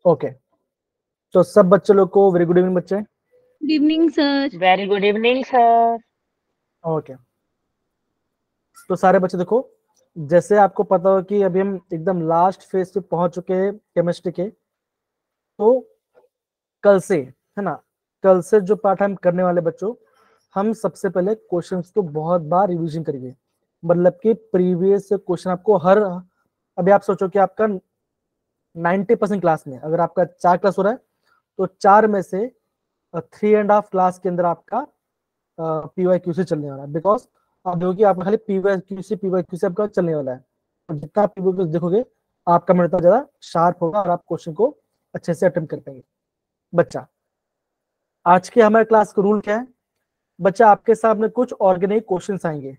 Okay, तो सब बच्चे लोग को वेरी गुड इवनिंग बच्चे। Good evening sir. Very good evening sir. Okay, तो सारे बच्चे देखो, जैसे आपको पता हो कि अभी हम एकदम लास्ट फेज पे पहुंच चुके हैं केमिस्ट्री के, तो कल से, है ना, कल से जो पाठ हम करने वाले बच्चों, हम सबसे पहले क्वेश्चंस को बहुत बार रिवीजन करेंगे। मतलब कि प्रीवियस क्वेश्चन आपको हर, अभी आप सोचो कि आपका 90% क्लास में, अगर आपका 4 क्लास हो रहा है तो 4 में से 3.5 क्लास के अंदर आपका PYQC चलने वाला है। बिकॉज आप देखोगे आपका खाली PYQC आपका चलने वाला है, और जितना आप PYQC देखोगे आपका मन उतना ज्यादा शार्प होगा और आप क्वेश्चन को अच्छे से अटेम्प्ट कर पाएंगे। बच्चा, आज के हमारे क्लास का रूल क्या है? बच्चा, आपके सामने कुछ ऑर्गेनिक क्वेश्चंस आएंगे,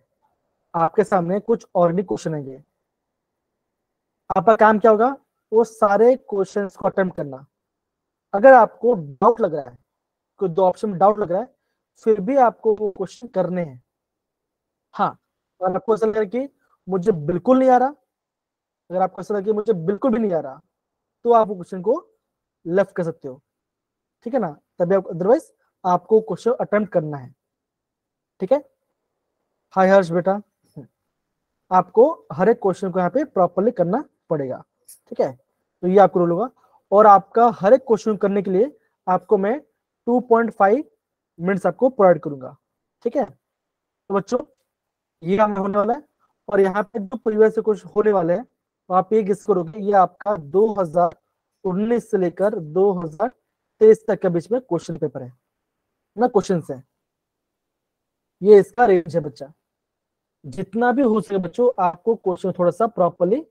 आपके सामने कुछ ऑर्गेनिक क्वेश्चन आएंगे। आपका काम क्या होगा? वो सारे क्वेश्चंस को अटेम्प्ट करना। अगर आपको डाउट लग रहा है, कोई 2 ऑप्शन में डाउट लग रहा है, फिर भी आपको वो क्वेश्चन करने हैं। हाँ, अगर आपको ऐसा लग रहा है कि मुझे बिल्कुल नहीं आ रहा, अगर आपको ऐसा लगा कि मुझे बिल्कुल भी नहीं आ रहा, तो आप वो क्वेश्चन को लेफ्ट कर सकते हो, ठीक है ना? तभी आप, अदरवाइज आपको क्वेश्चन अटेम्प्ट करना है, ठीक है? हाय हर्ष बेटा, आपको हर एक क्वेश्चन को यहाँ पे प्रॉपरली करना पड़ेगा, ठीक है? तो ये आपको रूल होगा, और आपका हर एक क्वेश्चन करने के लिए आपको मैं 2.5 मिनट्स आपको प्रोवाइड करूंगा, ठीक है? तो बच्चों, ये काम होने वाला है, और यहाँ पे जो प्रीवियस से कुछ होने वाले हैं, तो आप ये गेस करोगे, ये आपका 2019 से लेकर 2023 तक के बीच में क्वेश्चन पेपर है ना, क्वेश्चन है, ये इसका रेंज है बच्चा। जितना भी हो सके बच्चों, आपको क्वेश्चन थोड़ा सा प्रॉपरली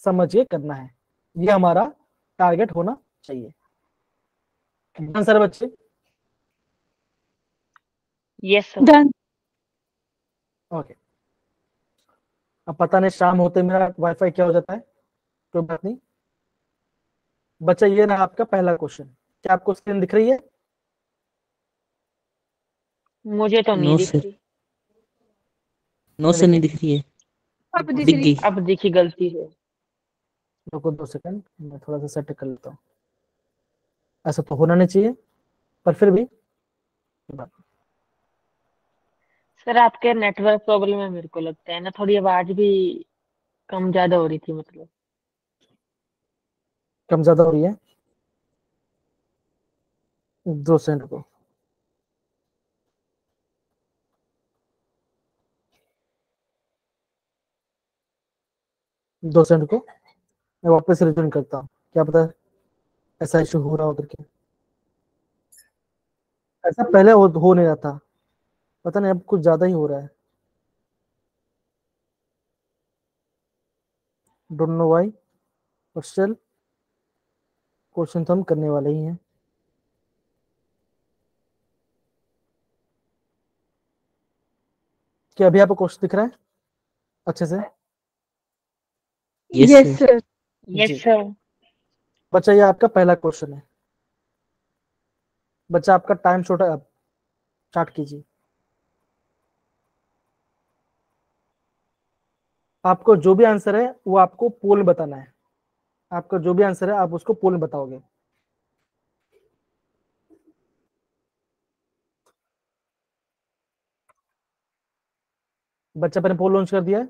समझ के करना है, ये हमारा टारगेट होना चाहिए। डन सर बच्चे? Yes sir. डन। ओके, अब पता नहीं शाम होते मेरा वाईफाई क्या हो जाता है, कोई बात नहीं। बच्चा, ये ना आपका पहला क्वेश्चन, क्या आपको स्क्रीन दिख रही है? मुझे तो नहीं नो दिख सर, रही। नो सर नहीं दिख रही है। अब दिख दिख रही। गई। अब दिखी गलती से। रुको 2 सेकंड, मैं थोड़ा सा सेट कर लेता हूँ। ऐसा तो होना नहीं चाहिए, पर फिर भी सर आपके नेटवर्क प्रॉब्लम है, मेरे को लगता है ना, थोड़ी आवाज भी कम ज्यादा हो रही थी मतलब। कम ज्यादा हो रही है, 2 सेकंड को। दो सेकंड को मैं वापस रिटर्न करता हूँ, क्या पता ऐसा इशू हो रहा हो करके। ऐसा पहले हो नहीं रहा था, पता नहीं अब कुछ ज्यादा ही हो रहा है, don't know why, but still question तो हम करने वाले ही हैं। क्या अभी आपको क्वेश्चन दिख रहा है अच्छे से? Yes yes sir. सर। जी यस सर। बच्चा, ये आपका पहला क्वेश्चन है। बच्चा, आपका टाइम छोटा है, आप स्टार्ट कीजिए। आपको जो भी आंसर है वो आपको पोल में बताना है, आपका जो भी आंसर है आप उसको पोल में बताओगे। बच्चा, मैंने पोल लॉन्च कर दिया है,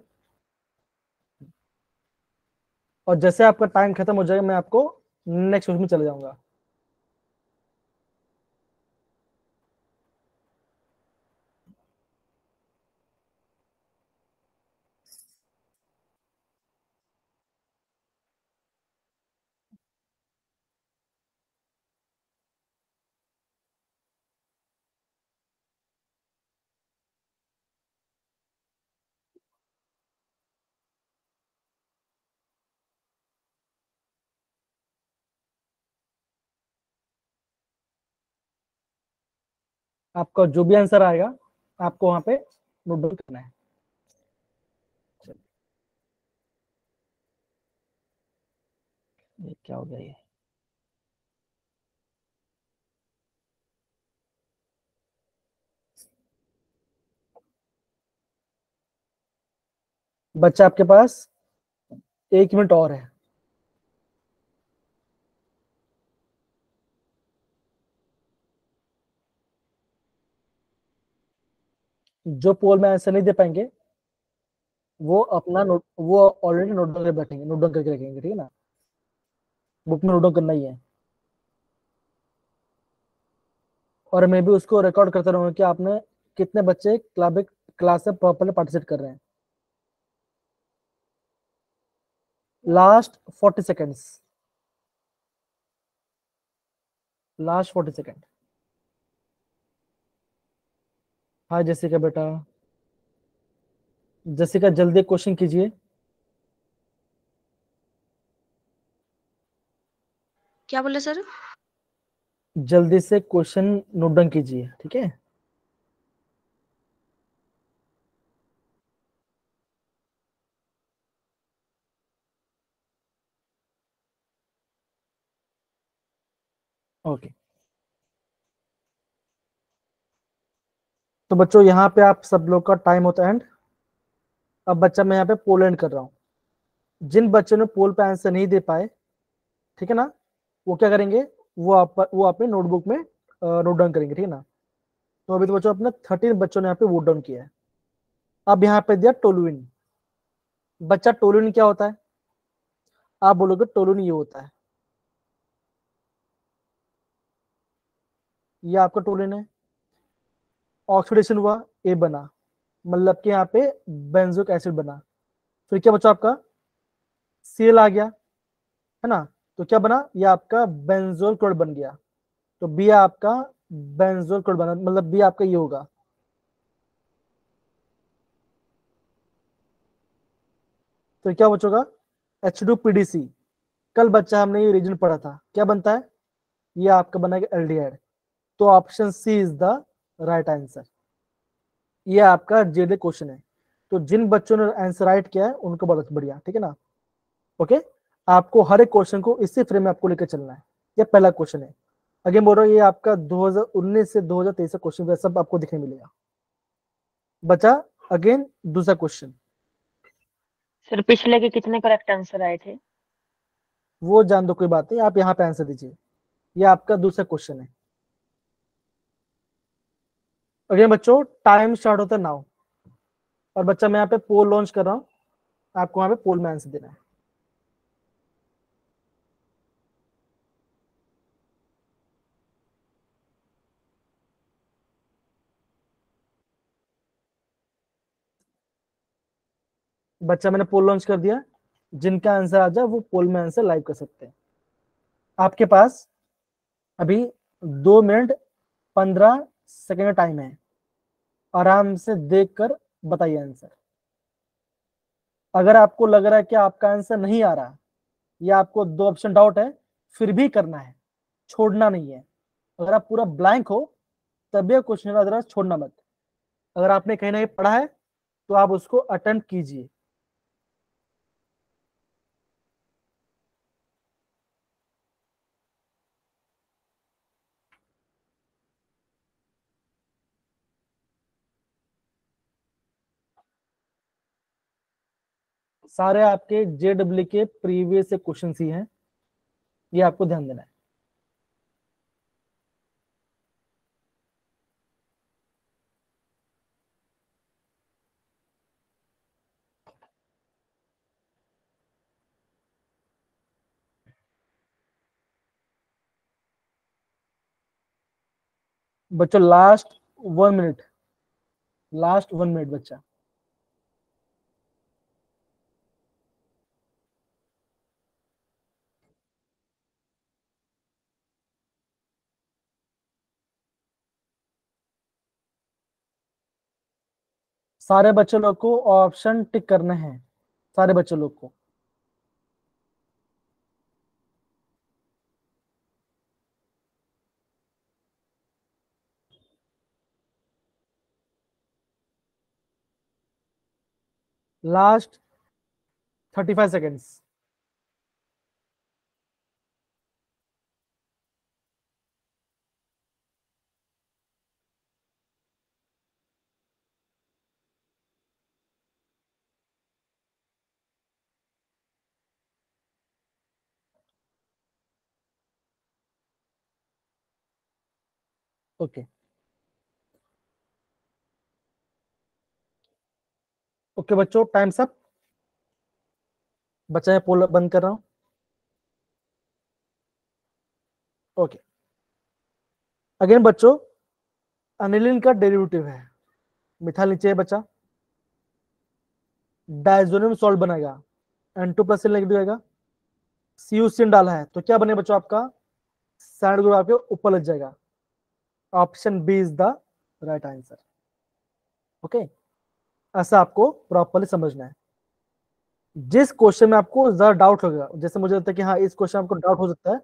और जैसे आपका टाइम खत्म हो जाएगा मैं आपको नेक्स्ट क्वेश्चन में चले जाऊंगा। आपका जो भी आंसर आएगा आपको वहां पे नोट डाउन करना है। ये क्या हो गया ये? बच्चा, आपके पास 1 मिनट और है, जो पोल में आंसर नहीं दे पाएंगे वो अपना नोट, वो ऑलरेडी नोट डाउन करके बैठेंगे, नोट डाउन करके रखेंगे, ठीक है ना, बुक में नोट डाउन करना ही है। और मैं भी उसको रिकॉर्ड करता रहूंगा कि आपने कितने बच्चे क्लास से प्रॉपरली पार्टिसिपेट कर रहे हैं। Last 40 seconds, last 40 second. हाँ जैसिका बेटा, जैसिका जल्दी क्वेश्चन कीजिए। क्या बोले सर? जल्दी से क्वेश्चन नोट डाउन कीजिए, ठीक है। ओके, तो बच्चों यहाँ पे आप सब लोग का टाइम होता है एंड। अब बच्चा मैं यहाँ पे पोल एंड कर रहा हूँ। जिन बच्चों ने पोल पे आंसर नहीं दे पाए, ठीक है ना, वो क्या करेंगे, वो अपने नोटबुक में नोट डाउन करेंगे, ठीक है ना। तो अभी तो बच्चों अपने 13 बच्चों ने यहाँ पे वोट डाउन किया है। अब यहाँ पे दिया टोलुइन। बच्चा टोलुइन क्या होता है, आप बोलोगे टोलुइन ये होता है, ये आपका टोलुइन है। ऑक्सीडेशन हुआ, ए बना, मतलब कि यहाँ पे बेंजोइक एसिड बना। फिर क्या बचा आपका, सीएल आ गया, है ना। तो क्या बना, ये आपका बेंजोल क्लोराइड बन गया। तो बी आपका बेंजोल क्लोराइड बना, मतलब बी आपका ये होगा। तो क्या बचेगा, H2PDC। कल बच्चा हमने ये रीजन पढ़ा था, क्या बनता है, ये आपका बनेगा एल्डिहाइड। तो option C is the right answer. ये आपका जेडे क्वेश्चन है। तो जिन बच्चों ने आंसर राइट किया है उनको बहुत बढ़िया, ठीक है ना। ओके, आपको हर एक क्वेश्चन को इसी फ्रेम में आपको लेकर चलना है। ये पहला क्वेश्चन है। अगेन बोल रहा हूँ, ये आपका 2019 से 2023 का क्वेश्चन सब आपको दिखने मिलेगा। बचा अगेन दूसरा क्वेश्चन। सर पिछले के कितने करेक्ट आंसर आए थे? वो जान दो, कोई बात नहीं, आप यहाँ पे आंसर दीजिए। ये आपका दूसरा क्वेश्चन है। अगेन बच्चों टाइम स्टार्ट होता है नाउ। और बच्चा मैं यहाँ पे पोल लॉन्च कर रहा हूँ, आपको यहाँ पे पोल में आंसर देना है। बच्चा मैंने पोल लॉन्च कर दिया, जिनका आंसर आ जाए वो पोल में आंसर लाइव कर सकते हैं। आपके पास अभी 2 मिनट 15 सेकेंड का टाइम है, आराम से देखकर बताइए आंसर। अगर आपको लग रहा है कि आपका आंसर नहीं आ रहा, या आपको 2 ऑप्शन डाउट है, फिर भी करना है, छोड़ना नहीं है। अगर आप पूरा ब्लैंक हो तब भी क्वेश्चन, अदरवाइज छोड़ना मत। अगर आपने कहीं ना कहीं पढ़ा है तो आप उसको अटेम्प्ट कीजिए। सारे आपके JEE के प्रीवियस से क्वेश्चन ही हैं, ये आपको ध्यान देना है। बच्चों लास्ट 1 मिनट, लास्ट 1 मिनट बच्चा। सारे बच्चों लोग को ऑप्शन टिक करने हैं, सारे बच्चों लोग को। Last 35 seconds. ओके, ओके बच्चों, टाइम्स अप। बच्चा मैं पोल बंद कर रहा हूं। ओके, अगेन बच्चों, अनिलिन का डेरिवेटिव है, मिथाइल नीचे है बच्चा, डायजोनियम सॉल्ट बनेगा, N2+ लिख दिएगा, CuCN डाला है तो क्या बने बच्चों, आपका साइड ग्रुप आपके ऊपर लग जाएगा। Option B is the right answer. Okay, ऐसा आपको प्रॉपर्ली समझना है। जिस क्वेश्चन में आपको ज्यादा डाउट होगा, जैसे मुझे लगता है कि हाँ इस क्वेश्चन में आपको डाउट हो सकता है,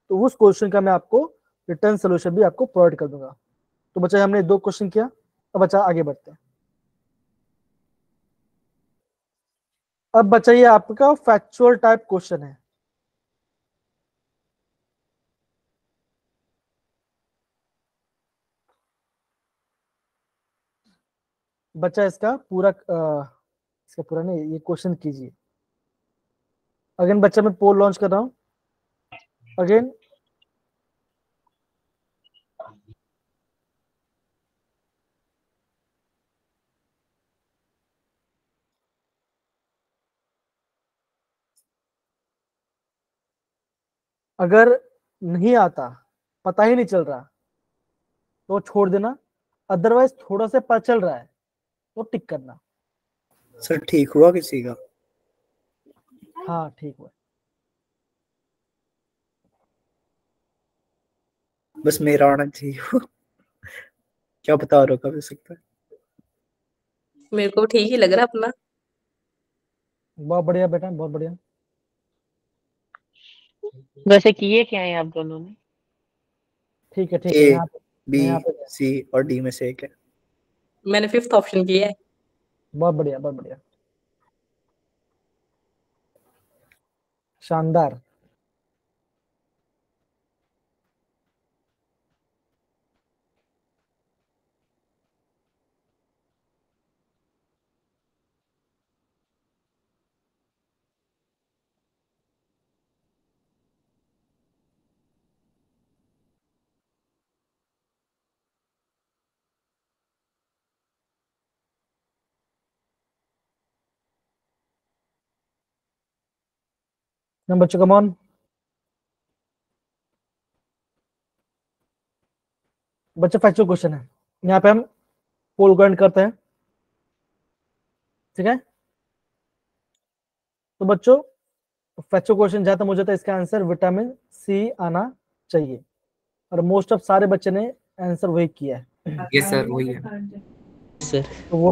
तो उस क्वेश्चन का मैं आपको रिटर्न सोल्यूशन भी आपको प्रोवाइड कर दूंगा। तो बच्चा हमने 2 क्वेश्चन किया, अब बच्चा आगे बढ़ते हैं। अब बच्चा ये आपका फैक्चुअल टाइप क्वेश्चन है। बच्चा इसका पूरा नहीं, ये क्वेश्चन कीजिए। अगेन बच्चा मैं पोल लॉन्च कर रहा हूं। अगेन अगर नहीं आता, पता ही नहीं चल रहा, तो छोड़ देना, अदरवाइज थोड़ा सा पता चल रहा है तो टिक करना। सर ठीक हुआ किसी का? हाँ ठीक हुआ। बस मेरा आना चाहिए। क्या बता रहा कब हो सकता है? मेरे को ठीक ही लग रहा है अपना। बहुत बढ़िया बेटा, बहुत बढ़िया। वैसे किए क्या है आप दोनों ने? ठीक है ठीक है, ए, यहाँ पे बी, यहाँ पे सी और डी में से एक है। मैंने 5th ऑप्शन किया है। बहुत बढ़िया, बहुत बढ़िया, शानदार। नंबर बच्चों कम ऑन। बच्चों फैक्चुअल क्वेश्चन है, यहाँ पे हम पोल ग्राइंड करते हैं, ठीक है। तो बच्चों फैक्चुअल क्वेश्चन जहां तक मुझे था, इसका आंसर विटामिन सी आना चाहिए, और मोस्ट ऑफ सारे बच्चे ने आंसर वही किया है। यस सर, वही है सर। तो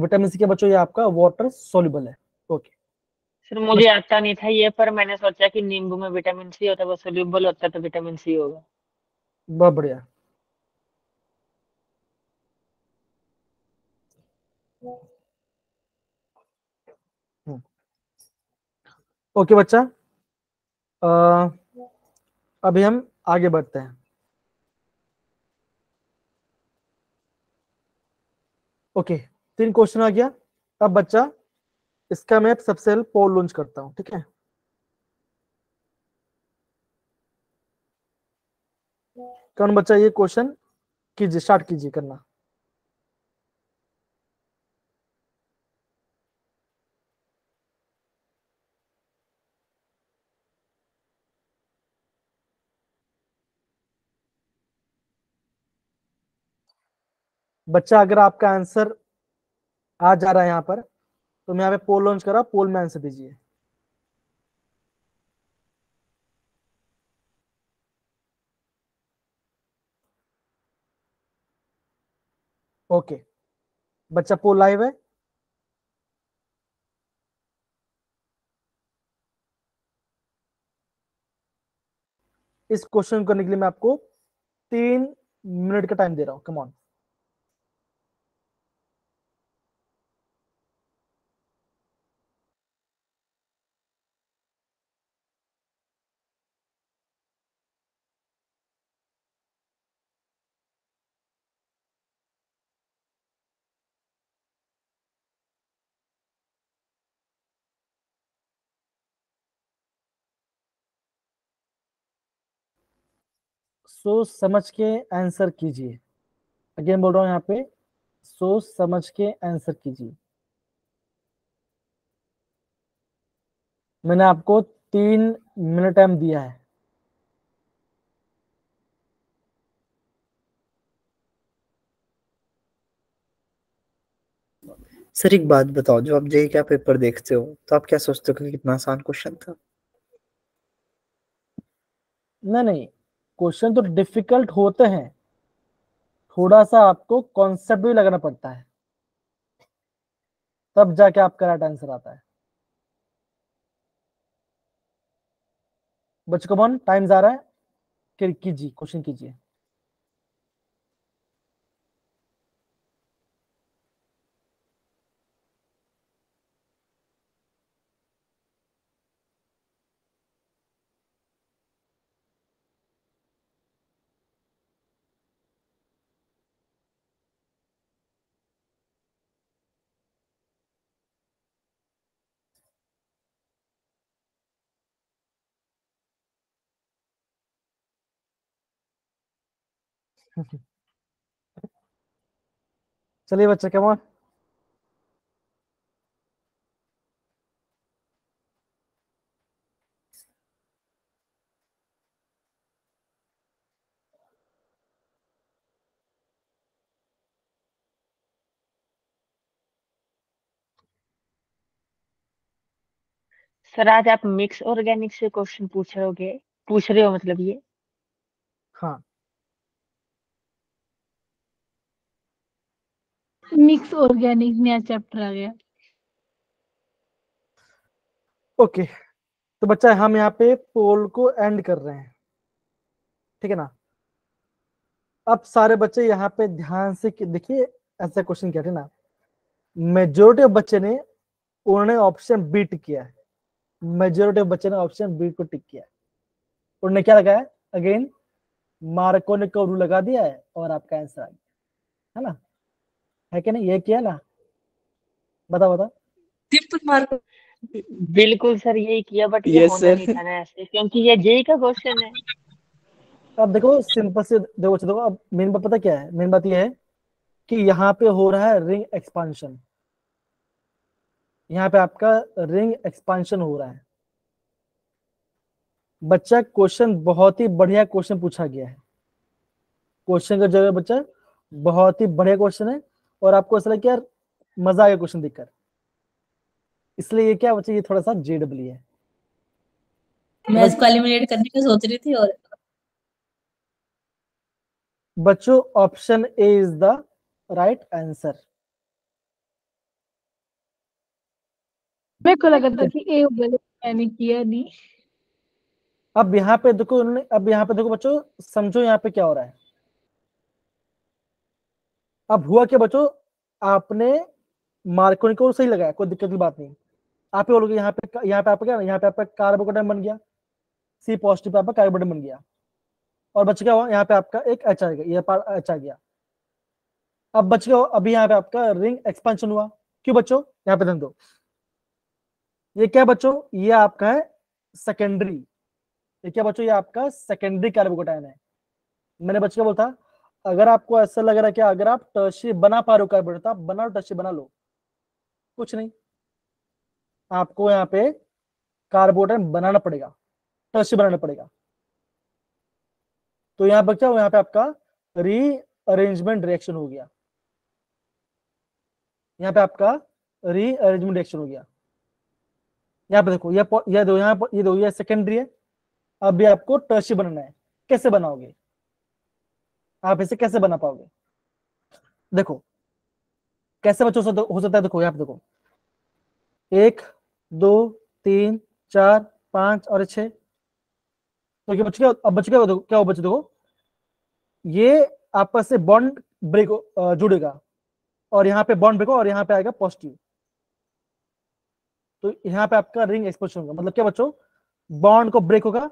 विटामिन सी के बच्चों ये आपका वाटर सोल्यूबल है। ओके, सर मुझे आता नहीं था ये, पर मैंने सोचा कि नींबू में विटामिन सी होता है, वो सोल्यूबल होता है, तो विटामिन सी होगा। बहुत बढ़िया। ओके बच्चा, अ, अभी हम आगे बढ़ते हैं। ओके, 3 क्वेश्चन आ गया। अब बच्चा इसका मैं सबसे पहले पोल लॉन्च करता हूं, ठीक है। कौन बच्चा ये क्वेश्चन कीजिए, स्टार्ट कीजिए करना। बच्चा अगर आपका आंसर आ जा रहा है यहाँ पर, तो मैं यहाँ पे पोल लॉन्च करा, पोल में आंसर दीजिए। ओके बच्चा, पोल लाइव है। इस क्वेश्चन करने के लिए मैं आपको 3 मिनट का टाइम दे रहा हूं, कम ऑन। सोच समझ के आंसर कीजिए। अगेन बोल रहा हूं यहाँ पे, सोच समझ के आंसर कीजिए। मैंने आपको 3 मिनट टाइम दिया है। सर एक बात बताओ, जो आप जेई का पेपर देखते हो तो आप क्या सोचते हो कि कितना आसान क्वेश्चन था? नहीं, क्वेश्चन तो डिफिकल्ट होते हैं, थोड़ा सा आपको कॉन्सेप्ट भी लगाना पड़ता है, तब जाके आपका राइट आंसर आता है। बच्चों कम ऑन, टाइम जा रहा है, कीजिए, क्वेश्चन कीजिए। चलिए बच्चे कम ऑन। सर आज आप मिक्स ऑर्गेनिक से क्वेश्चन पूछ रहे हो मतलब ये? हाँ, मिक्स ऑर्गेनिक नया चैप्टर आ गया। ओके। तो बच्चा हम यहाँ पे पोल को एंड कर रहे हैं, ठीक है ना। अब सारे बच्चे यहाँ पे ध्यान से देखिए, ऐसा क्वेश्चन क्या थे ना, मेजोरिटी ऑफ बच्चे ने उन्होंने ऑप्शन बी टिक किया है। मेजोरिटी ऑफ बच्चे ने ऑप्शन बी को टिक किया है। उन्होंने क्या लगाया, अगेन मार्को ने को रूल लगा दिया है और आपका आंसर आ गया, है ना, है कि नहीं, ये किया ना, बताओ बताओ। Triple mark. बिल्कुल सर यही किया, बट ये यस होना नहीं सर। था ना ऐसे, क्योंकि ये जेई का क्वेश्चन है। अब देखो सिंपल से देखो, अब मेन बात पता क्या है, मेन बात ये है कि यहाँ पे हो रहा है रिंग एक्सपांशन, यहाँ पे आपका रिंग एक्सपांशन हो रहा है। बच्चा क्वेश्चन बहुत ही बढ़िया क्वेश्चन पूछा गया है, क्वेश्चन का जगह बच्चा बहुत ही बढ़िया क्वेश्चन है, और आपको ऐसा लगे कि यार मजा आ गया क्वेश्चन देखकर, इसलिए ये क्या बच्चा, ये थोड़ा सा जेडब्ल्यू है। मैं इसको एलिमिनेट करने का सोच रही थी और बच्चों option A is the right answer. मेरे को लगा था कि ए होगा, मैंने किया नहीं। अब यहाँ पे देखो उन्होंने, अब यहाँ पे देखो बच्चों, समझो यहाँ पे क्या हो रहा है। अब हुआ क्या बच्चों, आपने मार्कोनी को सही लगाया, कोई दिक्कत की बात नहीं। आप ही बोलोगे यहाँ पे आपका क्या, यहाँ पे आपका कार्बोकेटाइन बन गया, सी पॉजिटिव पे आपका कार्बोकेटाइन बन गया, और बच क्या हुआ, यहाँ पे आपका एक एच आ गया, ये पार्ट एच आ गया। अब बच गया, अभी यहाँ पे आपका रिंग एक्सपेंशन हुआ, क्यों बच्चों, यहाँ पे ध्यान दो, ये क्या बच्चों, ये आपका है सेकेंडरी, ये क्या बच्चों, ये आपका सेकेंडरी कार्बोकेटाइन है। मैंने बच्चों क्या बोलता, अगर आपको ऐसा लग रहा है कि अगर आप टर्शियरी बना पा रहे हो कार्बोकेटाइन, तो आप बनाओ, टर्शियरी बना लो, कुछ नहीं, आपको यहाँ पे कार्बोकेटाइन बनाना पड़ेगा, टर्शियरी बनाना पड़ेगा। तो यहाँ पर क्या हुआ, यहाँ पे आपका रीअरेंजमेंट रिएक्शन हो गया, यहाँ पे आपका रीअरेंजमेंट रिएक्शन हो गया। यहाँ पे देखो, ये दो यहाँ पर, ये दो, ये सेकेंडरी है, अब ये आपको टर्शियरी बनाना है। कैसे बनाओगे आप, इसे कैसे बना पाओगे, देखो कैसे बच्चों हो सकता है, देखो यहाँ पे देखो, 1 2 3 4 5 और 6। तो क्या बच्चों, अब बच्चों क्या क्या हो बच्चों, देखो ये आपस से बॉन्ड ब्रेक जुड़ेगा, और यहाँ पे बॉन्ड ब्रेक और यहाँ पे आएगा पॉजिटिव, तो यहाँ पे आपका रिंग एक्सपोजर होगा। मतलब क्या बच्चों, बॉन्ड को ब्रेक होगा,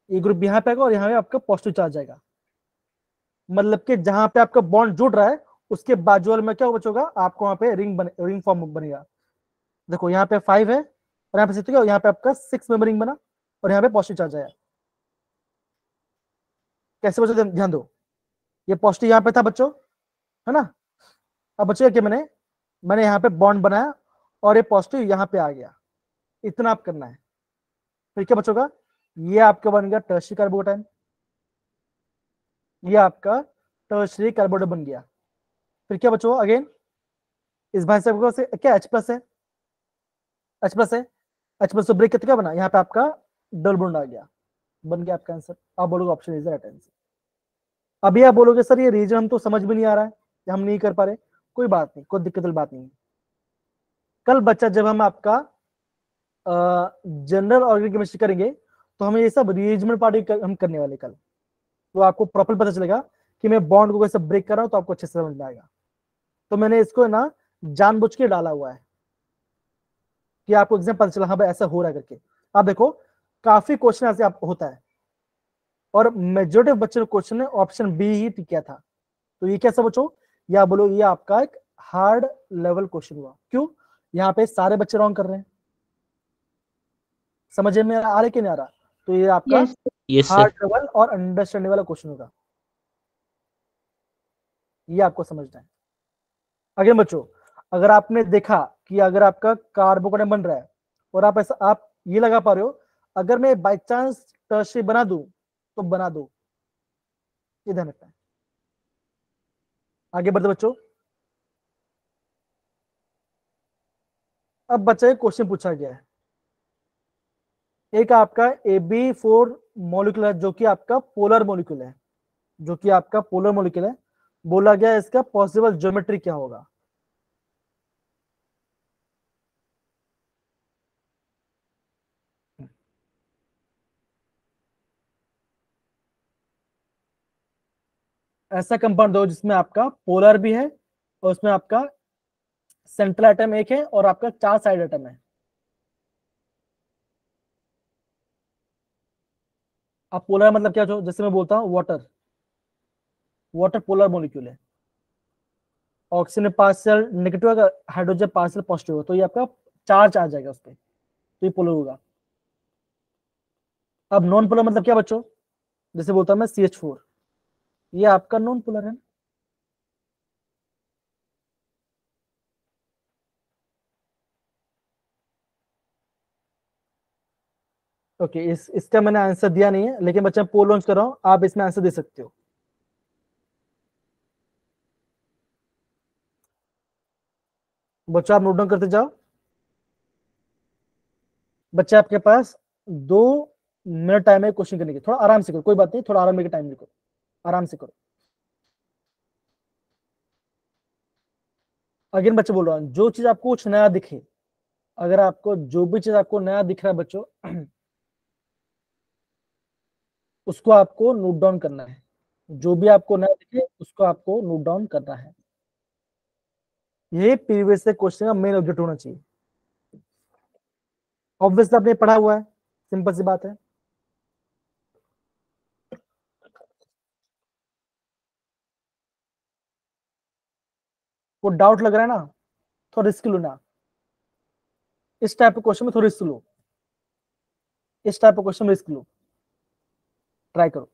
ये ग्रुप यहाँ पे आएगा और यहाँ पे आपका पॉजिटिव चार्ज आएगा। मतलब कि जहां पे आपका बॉन्ड जुड़ रहा है उसके बाजू वाले में क्या बचोगा, आपको वहां पे रिंग फॉर्म बनेगा। देखो यहाँ पे 5 है, और यहाँ पे 6, यहाँ पे आपका 6 मेंबर रिंग बना, और यहाँ पे पॉजिटिव चार्ज आया। कैसे बच्चों, ध्यान दो, ये पॉजिटिव यहाँ पे था बच्चों, है ना। अब बच्चों क्या, मैंने यहाँ पे बॉन्ड बनाया और ये पॉजिटिव यहाँ पे आ गया, इतना आप करना है। फिर क्या बचोगा, ये आपका बन गया टर्शियरी कार्बोकेटाइन, ये आपका टर्शियरी कार्बोकेटाइन बन गया। फिर क्या बचोगा अगेन, इस भाई साहब से क्या H प्लस है, H प्लस है, H प्लस तो ब्रेक करके क्या बना, यहाँ पे आपका डबल बॉन्ड आ गया, बन गया आपका आंसर। आप बोलोगे option is the right answer. अभी आप बोलोगे सर ये रीजन हम तो समझ में नहीं आ रहा है, हम नहीं कर पा रहे, कोई बात नहीं, कोई दिक्कत वाली बात नहीं। कल बच्चा जब हम आपका जनरल ऑर्गेनिक केमिस्ट्री करेंगे तो हमें ये सब रीअरेंजमेंट पार्ट हम करने वाले कल, तो आपको प्रॉपर पता चलेगा कि मैं बॉन्ड को कैसे ब्रेक कर रहा हूं, तो आपको अच्छे से समझ में आएगा। तो मैंने इसको ना जानबूझ के डाला हुआ है कि आपको एग्जाम पता चला हाँ भाई ऐसा हो रहा है करके। आप देखो काफी क्वेश्चन ऐसे आप होता है, और मेजोरिटी ऑफ बच्चों ने क्वेश्चन ने ऑप्शन बी ही टिक किया था। तो ये कैसा बच्चों, या बोलो ये आपका एक हार्ड लेवल क्वेश्चन हुआ। क्यों, यहाँ पे सारे बच्चे रॉन्ग कर रहे हैं, समझ में आ रहा है कि नहीं आ रहा। तो ये आपका yes yes hard sir. Level और अंडरस्टैंडिंग वाला क्वेश्चन होगा, ये आपको समझना है। अगर बच्चों अगर आपने देखा कि अगर आपका कार्बोकेटाइन बन रहा है और आप ऐसा आप ये लगा पा रहे हो, अगर मैं बाई चांस टर्शियरी बना दूं तो बना दो, ये ध्यान रखना है। आगे बढ़ते बच्चों, अब बच्चे क्वेश्चन पूछा गया है, एक आपका Ab4 मॉलिक्यूल है जो कि आपका पोलर मॉलिक्यूल है, जो कि आपका पोलर मॉलिक्यूल है। बोला गया है इसका पॉसिबल ज्योमेट्री क्या होगा। ऐसा कंपाउंड दो जिसमें आपका पोलर भी है और उसमें आपका सेंट्रल एटम एक है और आपका 4 साइड एटम है। अब पोलर मतलब क्या, जो जैसे मैं बोलता हूँ वाटर, वाटर पोलर मॉलिक्यूल है, ऑक्सीजन पार्शियल नेगेटिव होगा, हाइड्रोजन पार्शियल पॉजिटिव होगा, तो ये आपका चार्ज आ जाएगा उस पर, तो ये पोलर होगा। अब नॉन पोलर मतलब क्या बच्चों, जैसे बोलता हूं मैं CH4, ये आपका नॉन पोलर है। ओके इसका मैंने आंसर दिया नहीं है, लेकिन बच्चा पोल लॉन्च कर रहा हूं, आप इसमें आंसर दे सकते हो। बच्चों आप नोट डाउन करते जाओ। बच्चे आपके पास 2 मिनट टाइम है क्वेश्चन करने के, थोड़ा आराम से करो, कोई बात नहीं, थोड़ा आराम लेके टाइम करो, आराम से करो। अगेन बच्चे बोल रहा हूँ, जो चीज आपको कुछ नया दिखे, अगर आपको जो भी चीज आपको नया दिख रहा है बच्चों, उसको आपको नोट डाउन करना है। जो भी आपको नया दिखे उसको आपको नोट डाउन करना है। ये प्रीवियस से क्वेश्चन का मेन ऑब्जेक्ट होना चाहिए। ऑब्वियसली आपने पढ़ा हुआ है, सिंपल सी बात है। वो डाउट लग रहा है ना, थोड़ा रिस्क लो ना, इस टाइप के क्वेश्चन में थोड़ा रिस्क लो, इस टाइप के क्वेश्चन में रिस्क लो, ट्राई करो।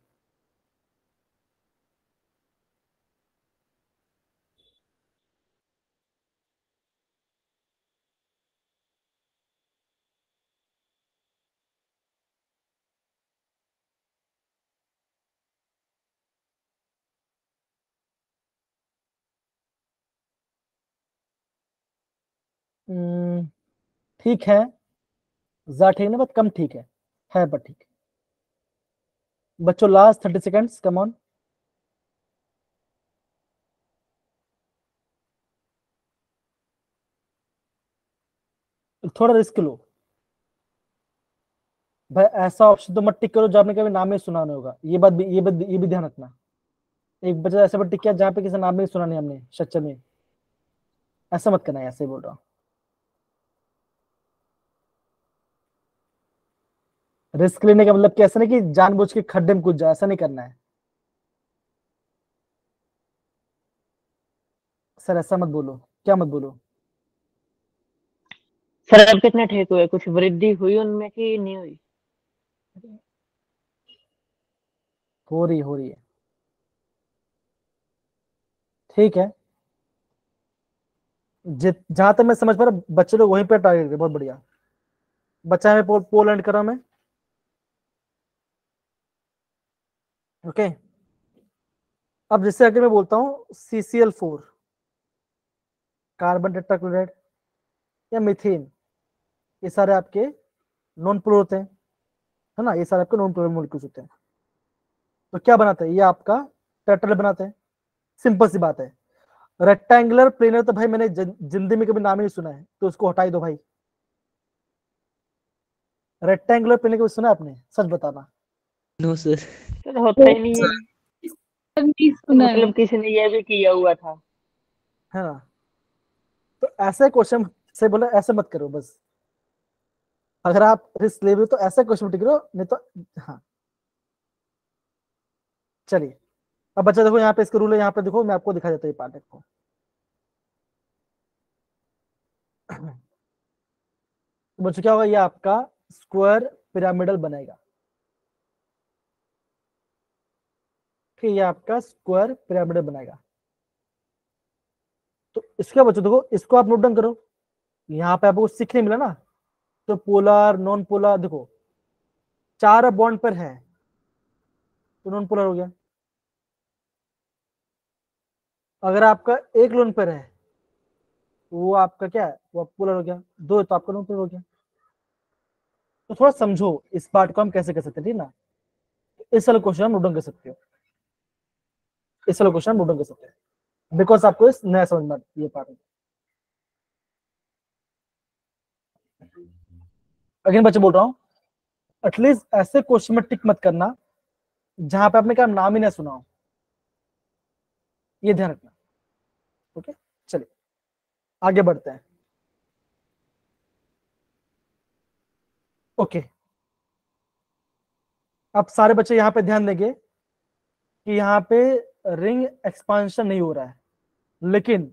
ठीक है, ज्यादा ठीक ना, बट कम ठीक है बट ठीक है। बच्चों लास्ट 30 सेकेंड्स, कम ऑन। थोड़ा रिस्क लो भाई, ऐसा ऑप्शन तो मत टिक करो जो आपने कभी नाम नहीं सुना नहीं होगा, ये भी ध्यान रखना। एक बच्चा ऐसा पर टिक किया जहाँ पे किसी नाम नहीं सुना नहीं हमने स्ट्रक्चर में, ऐसा मत करना है, ऐसे ही बोल रहा हूँ। रिस्क लेने का मतलब कैसा नहीं कि जानबूझ के खड्डे में कूद जाओ, ऐसा नहीं करना है सर, ऐसा मत बोलो, क्या मत बोलो। सर अब कितने ठीक हुए, कुछ वृद्धि हुई उनमें कि नहीं हुई? हो रही है, ठीक है। जहां तक मैं समझ पा रहा, बच्चे लोग वहीं पे टारगेट, बहुत बढ़िया। बच्चा में पोल एंड कर रहा हूं मैं। ओके। अब जैसे अगर मैं बोलता हूँ CCl4, कार्बन टेट्राक्लोराइड या मीथेन, ये सारे आपके नॉन पोलर होते हैं, है ना, ये सारे आपके नॉन पोलर मॉलिक्यूल्स होते हैं। तो क्या बनाते हैं, ये आपका टेट्राहेड्रल बनाते हैं। सिंपल सी बात है। रेक्टेंगुलर प्लेनर तो भाई मैंने जिंदगी में कभी नाम ही नहीं सुना है, तो उसको हटा ही दो भाई। रेक्टेंगुलर प्लेनर कभी सुना है आपने, सच बताना। No sir. सर होता ही नहीं है, नहीं सुना है। मतलब किसी ने ये भी किया हुआ था। है ना, तो ऐसे क्वेश्चन से बोले ऐसे मत करो बस। अगर आप रिस्क ले रहे हो तो ऐसे क्वेश्चन टिक करो, नहीं तो हाँ। चलिए अब बच्चा देखो, यहाँ पे इसका रूल है, यहाँ पे देखो मैं आपको दिखा देता हूँ ये पार्ट को। तो बच्चों क्या होगा, ये आपका स्क्वायर पिरामिडल बनेगा। ठीक है, ये आपका स्क्वायर पिरामिडल बनाएगा। तो इसके बच्चों देखो, इसको आप नोट डाउन करो। यहाँ पे आपको सीखने मिला ना, तो पोलर नॉन पोलर देखो, 4 बॉन्ड पर है तो नॉन पोलर हो गया। अगर आपका एक लोन पर है वो आपका क्या है, वो पोलर हो गया। 2 है तो आपका नॉन पोलर हो गया। तो थोड़ा समझो इस पार्ट को हम कैसे कर सकते हैं, ठीक ना। इस वाले क्वेश्चन हम नोट डाउन कर सकते हो, इस वाले क्वेश्चन हम नोट डाउन कर सकते हैं, बिकॉज आपको इस नया समझ में ये पार्ट। अगेन बच्चे बोल रहा हूँ, एटलीस्ट ऐसे क्वेश्चन में टिक मत करना जहां पे आपने क्या नाम ही ना सुना हो, ये ध्यान रखना। ओके, चलिए आगे बढ़ते हैं। ओके, अब सारे बच्चे यहाँ पे ध्यान देंगे कि यहाँ पे रिंग एक्सपांशन नहीं हो रहा है, लेकिन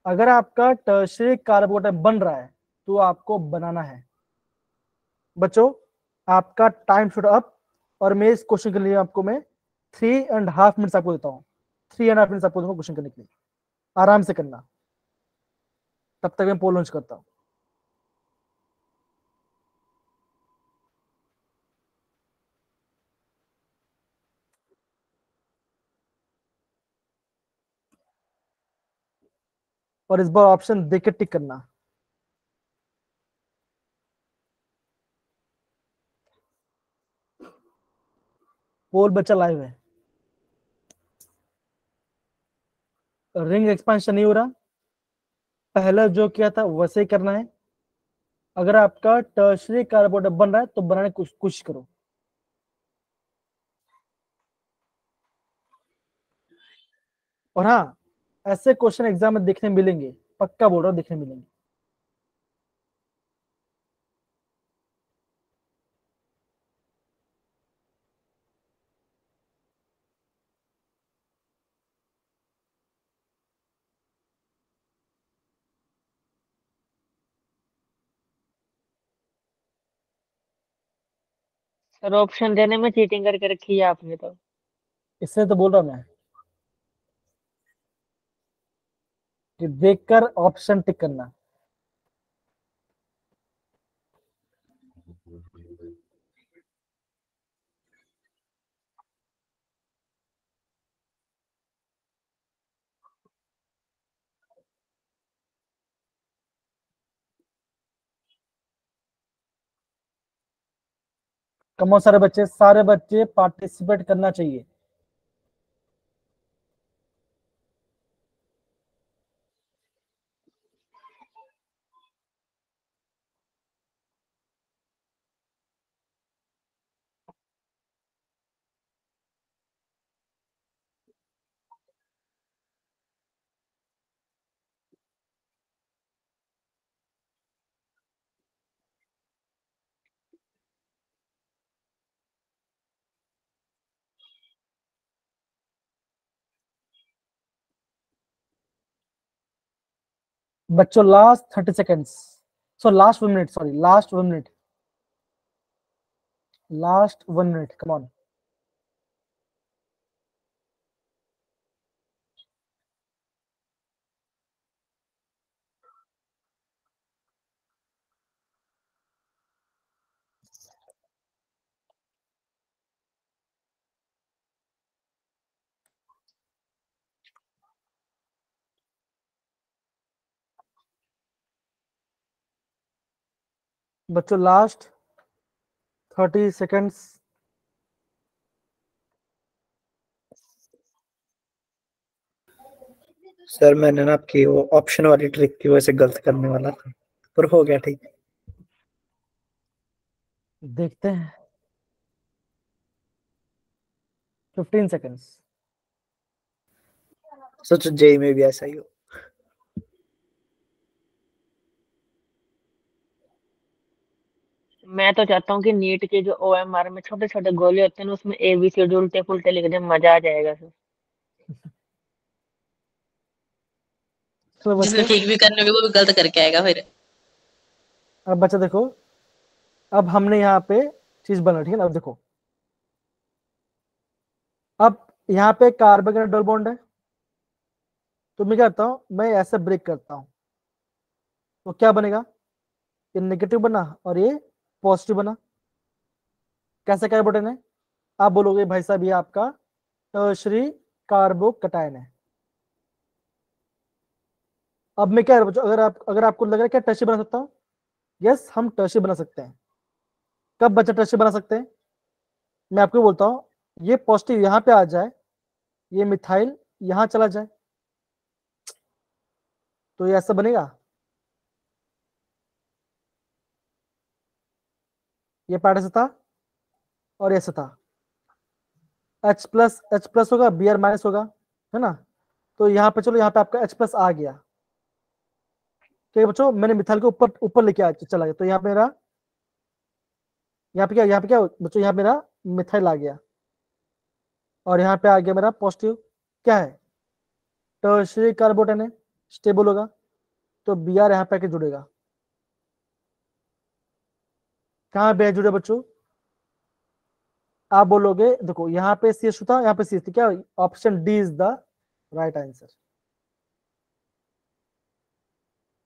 अगर आपका टर्शियरी कार्बोनेट बन रहा है तो आपको बनाना है। बच्चों आपका टाइम शुड अप, और मैं इस क्वेश्चन के लिए आपको मैं 3.5 मिनट्स आपको देता हूँ। 3.5 मिनट्स आपको दूंगा क्वेश्चन करने के लिए, आराम से करना, तब तक मैं पोल लॉन्च करता हूँ। और इस बार ऑप्शन देख के टिक करना। पोल बच्चा लाइव है, रिंग एक्सपांशन नहीं हो रहा, पहला जो किया था वैसे ही करना है। अगर आपका टर्शियरी कार्बोनेट बन रहा है तो बनाने की कोशिश करो। और हाँ, ऐसे क्वेश्चन एग्जाम में देखने मिलेंगे, पक्का बोल रहा हूँ देखने मिलेंगे। सर ऑप्शन देने में चीटिंग करके रखी है आपने तो। इससे तो बोल रहा हूँ मैं कि देखकर ऑप्शन टिक करना। कमो सारे बच्चे पार्टिसिपेट करना चाहिए। बच्चों last 30 seconds, last 1 minute, sorry last 1 minute, last 1 minute, come on. बच्चों लास्ट 30 सेकेंड्स। सर मैंने ना आपकी वो ऑप्शन वाली ट्रिक की वजह से गलत करने वाला था, पर हो गया ठीक। देखते हैं 15 सेकेंड्स। सोचो जेई में भी ऐसा ही हो। मैं तो चाहता हूँ कि नीट के जो ओएमआर में छोटे छोटे गोले होते हैं ना, उसमें एबीसी उल्टे पुल्टे लिख दे, मजा आ जाएगा सर। चलो जिसने बच्चों, ठीक भी करने होंगे वो भी गलत करके आएगा फिर। अब बच्चा देखो, अब हमने यहाँ पे चीज बना, ठीक है ना। अब देखो, अब यहाँ पे कार्बन का डबल बॉन्ड है, तो मैं क्या करता हूँ, मैं ऐसे ब्रेक करता हूँ, तो क्या बनेगा, ये नेगेटिव बना और ये पॉजिटिव बना। कैसे कार्बोटेन है, आप बोलोगे भाई साहब ये आपका टर्शरी कार्बोकटायन है। अब मैं क्या बच्चों, अगर आपको लग रहा है क्या टर्शरी बना सकता हूँ, यस हम टर्शरी बना सकते हैं। कब बच्चा टर्शरी बना सकते हैं, मैं आपको बोलता हूँ, ये पॉजिटिव यहाँ पे आ जाए, ये मिथाइल यहाँ चला जाए, तो ये ऐसा बनेगा। ये पार्ट ऐसा था और ऐसा था, H प्लस होगा, Br माइनस होगा, है ना। तो यहाँ पे चलो, यहाँ पे आपका H प्लस आ गया, ठीक है बच्चों। मैंने मिथाइल को ऊपर ऊपर लेके आ चला गया, तो यहाँ पे मेरा, यहाँ पे क्या बच्चों, यहाँ मेरा मिथाइल आ गया और यहाँ पे आ गया मेरा पॉजिटिव। क्या है, टर्शियरी कार्बोटेन है, स्टेबल होगा, तो Br यहाँ पे आके जुड़ेगा। कहाँ पे जुड़े बच्चों, आप बोलोगे देखो यहाँ पे CH2 था, यहाँ पे CH थी, क्या option D is the right answer.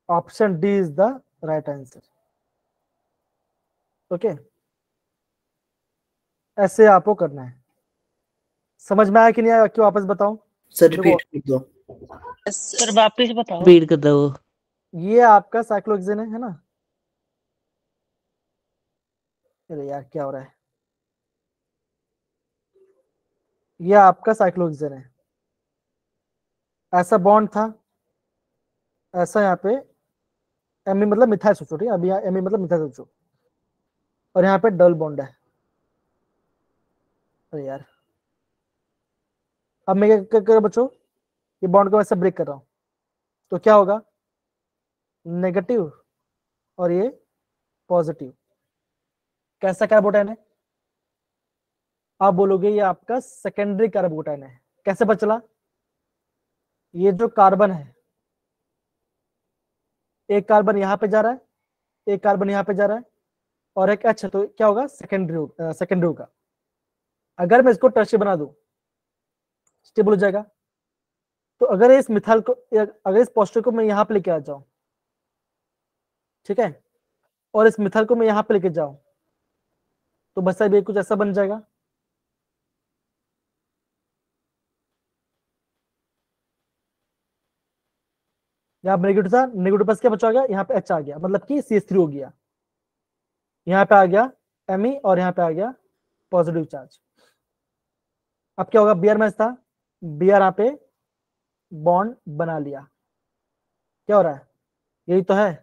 Option D is the right answer. Okay, ऐसे आपको करना है। समझ में आया कि नहीं आया, क्यों वापस बताऊं। सर देखो, रिपीट कर दो। सर वापिस बताओ। रिपीट कर दो। ये आपका साइक्लोहेक्सेन है ना। अरे यार क्या हो रहा है, ये आपका साइक्लोहेक्सेन है। ऐसा बॉन्ड था, ऐसा यहाँ पे एमी मतलब मिथाइल सोचो, ठीक है। अभी यहाँ एमी मतलब मिथाइल सोचो, और यहाँ पे डबल बॉन्ड है। अरे यार, अब मैं क्या कर बच्चों, ये बॉन्ड को ऐसे ब्रेक कर रहा हूँ, तो क्या होगा, नेगेटिव और ये पॉजिटिव। कैसा कार्बोटाइन है, आप बोलोगे ये आपका सेकेंडरी कार्बोटाइन है। कैसे पता चला, ये जो कार्बन है, एक कार्बन यहाँ पे जा रहा है, एक कार्बन यहाँ पे जा रहा है, और एक H है, तो क्या होगा, सेकेंडरी होगा। अगर मैं इसको टर्शियरी बना दूं, स्टेबल हो जाएगा। तो अगर इस मिथाइल को, अगर इस पॉजिटिव को मैं यहाँ पे लेके आ जाऊं, ठीक है, और इस मिथाइल को मैं यहाँ पे लेके जाऊं, तो बस साहब ये कुछ ऐसा बन जाएगा। यहाँ नेगेटिव था, नेगेटिव पास क्या बचा गया, यहाँ पे H आ गया, मतलब कि CH3 हो गया। यहाँ पे आ गया Me और यहाँ पे आ गया पॉजिटिव चार्ज। अब क्या होगा, Br माइनस था, Br यहाँ पे बॉन्ड बना लिया। क्या हो रहा है, यही तो है,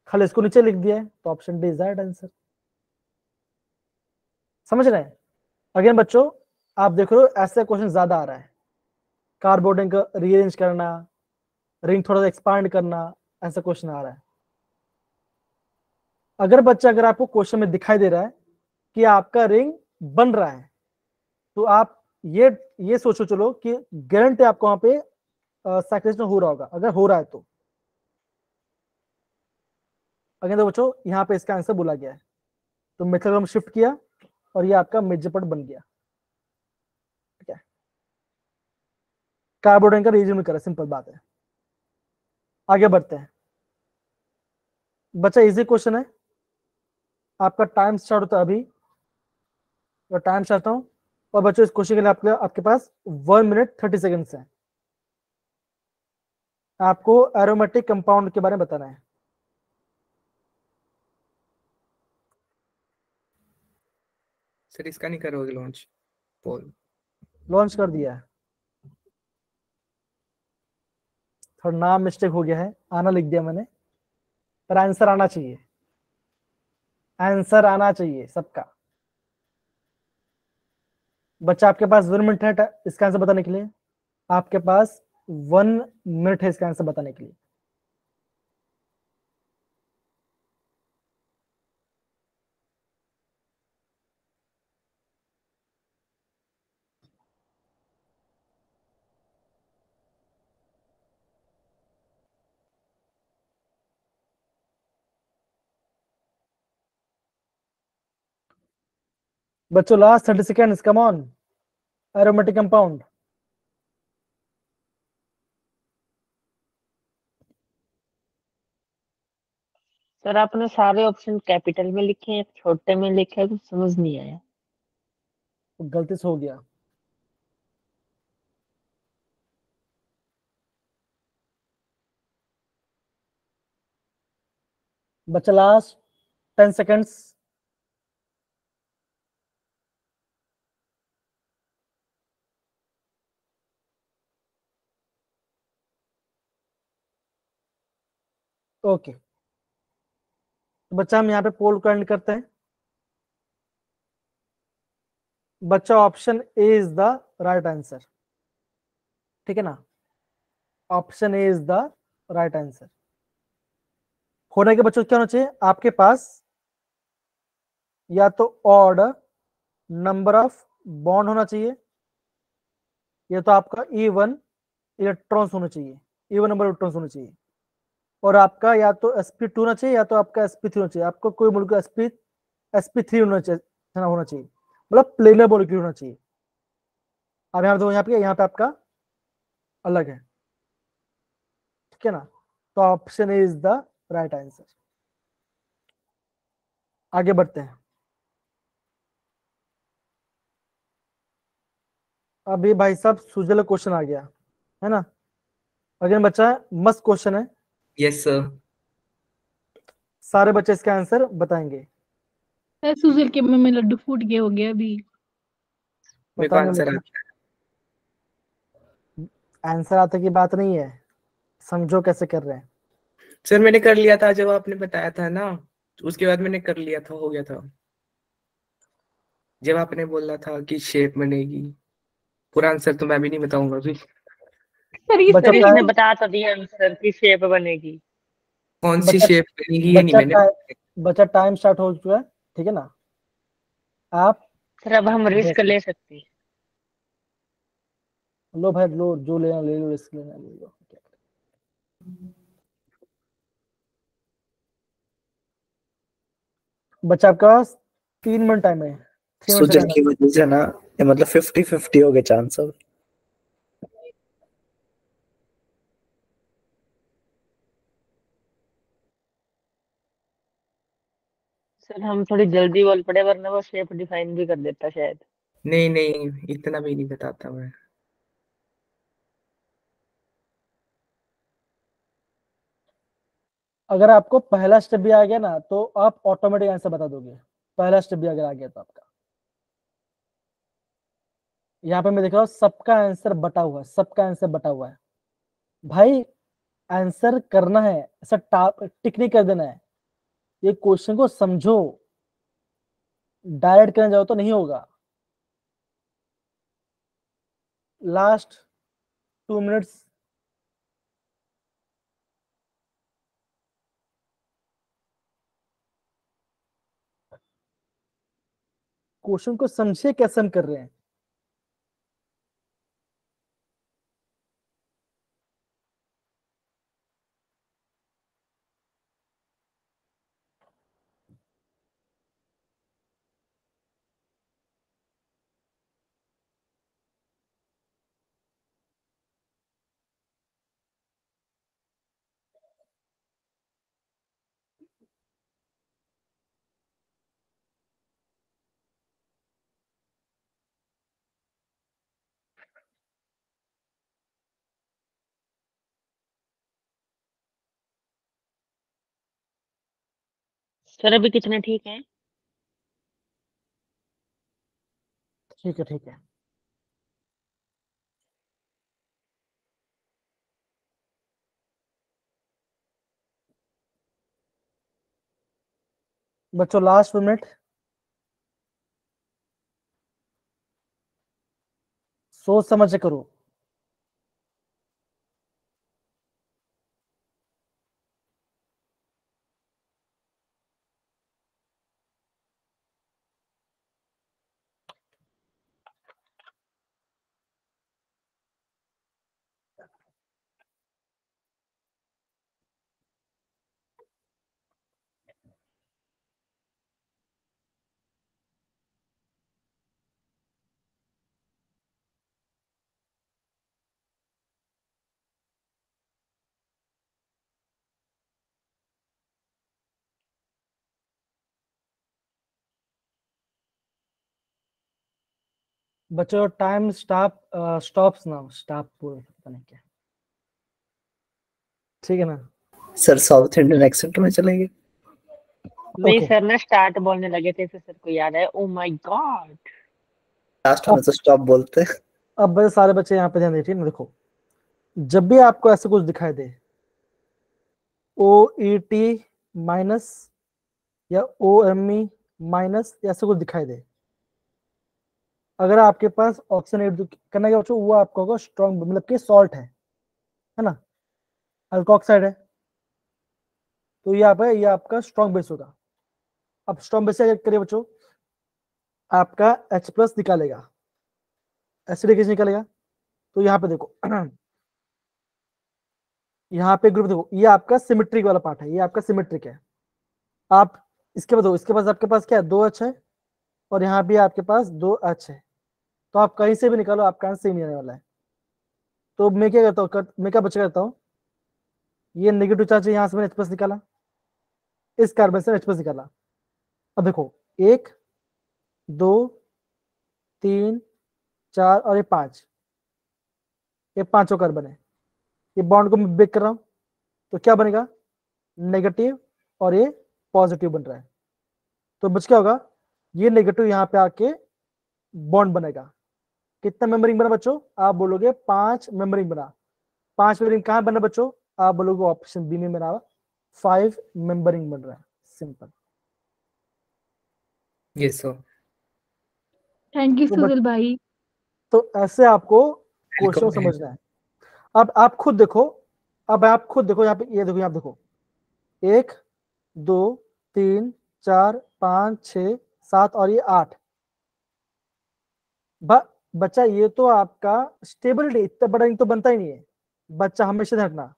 खाली इसको नीचे लिख दिया है, तो option D is right answer. समझ रहे हैं। अगेन बच्चों, आप देख रहे हो ऐसे क्वेश्चन ज्यादा आ रहा है, कार्बोनेट का रीअरेंज करना, रिंग थोड़ा सा एक्सपांड करना, ऐसा क्वेश्चन आ रहा है। अगर आपको क्वेश्चन में दिखाई दे रहा है कि आपका रिंग बन रहा है, तो आप ये सोचो चलो कि गारंटी आपको वहां पे सैक्रिफाइस हो रहा होगा, अगर हो रहा है तो। अगर तो बच्चों यहाँ पे इसका आंसर बोला गया है, तो मेथड हम शिफ्ट किया और ये आपका मेजर पार्ट बन गया। ठीक है, कार्बोनेट का रीजन करा, सिंपल बात है। आगे बढ़ते हैं बच्चा, इजी क्वेश्चन है। आपका टाइम स्टार्ट होता है अभी, और टाइम चाहता हूं, और बच्चों इस क्वेश्चन के लिए आपके पास 1 मिनट 30 सेकंड्स है। आपको एरोमेटिक कंपाउंड के बारे में बताना है। सर इसका नहीं करोगे लॉन्च पोल? लॉन्च कर दिया है। थोड़ा नाम मिस्टेक हो गया है, आना लिख दिया मैंने, पर आंसर आना चाहिए, आंसर आना चाहिए सबका। बच्चा आपके पास 1 मिनट है इसका आंसर बताने के लिए, आपके पास 1 मिनट है इसका आंसर बताने के लिए। बच्चों last 30 seconds, come on. Aromatic compound. Sir आपने सारे ऑप्शन कैपिटल में लिखे हैं, छोटे में लिखे हैं, कुछ समझ नहीं आया। गलती से हो गया। बच्चा लास्ट 10 सेकेंड्स। ओके, तो बच्चा हम यहाँ पे पोल को एंड करते हैं। बच्चा option A is the right answer, ठीक है ना, option A is the right answer. होने के बच्चों क्या होना चाहिए आपके पास, या तो ऑड नंबर ऑफ बॉन्ड होना चाहिए, या तो आपका इवन इलेक्ट्रॉन्स होना चाहिए, इवन नंबर इलेक्ट्रॉन्स होना चाहिए, और आपका या तो sp2 होना चाहिए या तो आपका sp3 होना चाहिए। आपको कोई मोलिक्यूल sp3 होना चाहिए, मतलब प्लेनर मोलिक्यूल होना चाहिए। अब यहाँ पे यहाँ पे आपका अलग है, ठीक है ना, तो option A is the right answer. आगे बढ़ते हैं। अभी भाई साहब सुजल क्वेश्चन आ गया है ना, अगेन बच्चा मस्त क्वेश्चन है, यस सर। सारे बच्चे इसका आंसर बताएंगे। सुजल के मुंह में लड्डू फूट गया हो गया अभी। मेरे को बताएंगे आंसर बच्चे, आता आंसर आते की बात नहीं है, समझो कैसे कर रहे हैं। है। सर मैंने कर लिया था जब आपने बताया था ना, तो उसके बाद मैंने कर लिया था, हो गया था। जब आपने बोला था कि शेप बनेगी, पूरा आंसर तो मैं भी नहीं बताऊंगा अभी। बच्चा सर इसने टाइम, बता तो दिया आंसर की शेप बनेगी। कौन सी बच्चा शेप बनेगी ये नहीं मैंने। बच्चा टाइम स्टार्ट हो चुका है, ठीक है ना, आप सर अब हम रिस्क ले सकते हैं। लो भाई लो, जो लेना ले लो, रिस्क लेना ले लो। बच्चा आपका पास 3 मिनट टाइम है, 3 मिनट सुजल सेकंड। की वजह से ना, ये मतलब 50-50 हो गए चांस अब। सर हम थोड़ी जल्दी बोल पड़े, वरना वो शेप डिफाइन भी कर देता शायद। नहीं नहीं, इतना भी नहीं बताता मैं। अगर आपको पहला स्टेप भी आ गया ना तो आप ऑटोमेटिक आंसर बता दोगे, पहला स्टेप भी अगर आ गया तो आपका। यहाँ पे मैं देख रहा हूँ सबका आंसर बटा हुआ है, सबका आंसर बटा हुआ है भाई। आंसर करना है, ऐसा टिक नहीं कर देना है, ये क्वेश्चन को समझो, डायरेक्ट करने जाओ तो नहीं होगा। Last 2 minutes. क्वेश्चन को समझिए कैसे हम कर रहे हैं। सर अभी कितने ठीक हैं? ठीक है ठीक है। बच्चों लास्ट मिनट, सोच समझ के करो। बच्चों टाइम स्टॉप्स ना स्टॉप पता नहीं क्या, ठीक है ना। सर साउथ इंडियन एक्सेंट में चलेंगे। नहीं Okay. सर ना स्टार्ट बोलने लगे थे, फिर सर को याद आया, ओ माय गॉड। लास्ट में तो स्टॉप बोलते हैं। अब बड़े सारे बच्चे यहाँ पे ध्यान दीजिए ना, देखो जब भी आपको ऐसे कुछ दिखाई दे, OET माइनस या OME माइनस ऐसे कुछ दिखाई दे, अगर आपके पास ऑप्शन एड करना क्या बच्चों, वो आपका होगा स्ट्रॉन्ग, मतलब कि सॉल्ट है ना, अल्कोक्साइड है, तो ये आप है, ये आपका स्ट्रॉन्ग बेस होगा। अब स्ट्रॉन्ग बेस से करिए बच्चों, आपका H+ निकालेगा, एसिडिक निकालेगा। तो यहाँ पे देखो यहाँ पे ग्रुप देखो, ये आपका सिमेट्रिक वाला पार्ट है, ये आपका सिमेट्रिक है। आप इसके बाद इसके पास आपके पास क्या है, 2H है, और यहाँ भी आपके पास 2H है, तो आप कहीं से भी निकालो आपका आंसर सेम ही आने वाला है। तो मैं क्या करता हूँ, मैं क्या बच्चा करता हूँ, ये नेगेटिव चार्ज है, यहाँ से मैंने H+ निकाला, इस कार्बन से H+ निकाला। अब देखो 1 2 3 4 और ये 5, ये 5 कार्बन है, ये बॉन्ड को मैं ब्रेक कर रहा हूँ, तो क्या बनेगा, नेगेटिव और ये पॉजिटिव बन रहा है। तो बच क्या होगा, ये नेगेटिव यहाँ पे आके बॉन्ड बनेगा। कितना मेंबरिंग बना बच्चों, आप बोलोगे 5 मेंबरिंग बना। 5 मेंबरिंग कहाँ बना बच्चों, आप बोलोगे ऑप्शन बी में बना, 5 मेंबरिंग बन रहा है, simple. Yes sir. Thank you तो सुनील भाई। तो ऐसे आपको क्वेश्चन वेलकम समझना है। अब आप खुद देखो, अब आप खुद देखो यहाँ पे, ये देखो यहाँ देखो 1 2 3 4 5 6 7 और ये 8। बच्चा ये तो आपका स्टेबिलिटी, इतना बड़ा रिंग तो बनता ही नहीं है बच्चा, हमेशा ध्यान रखना।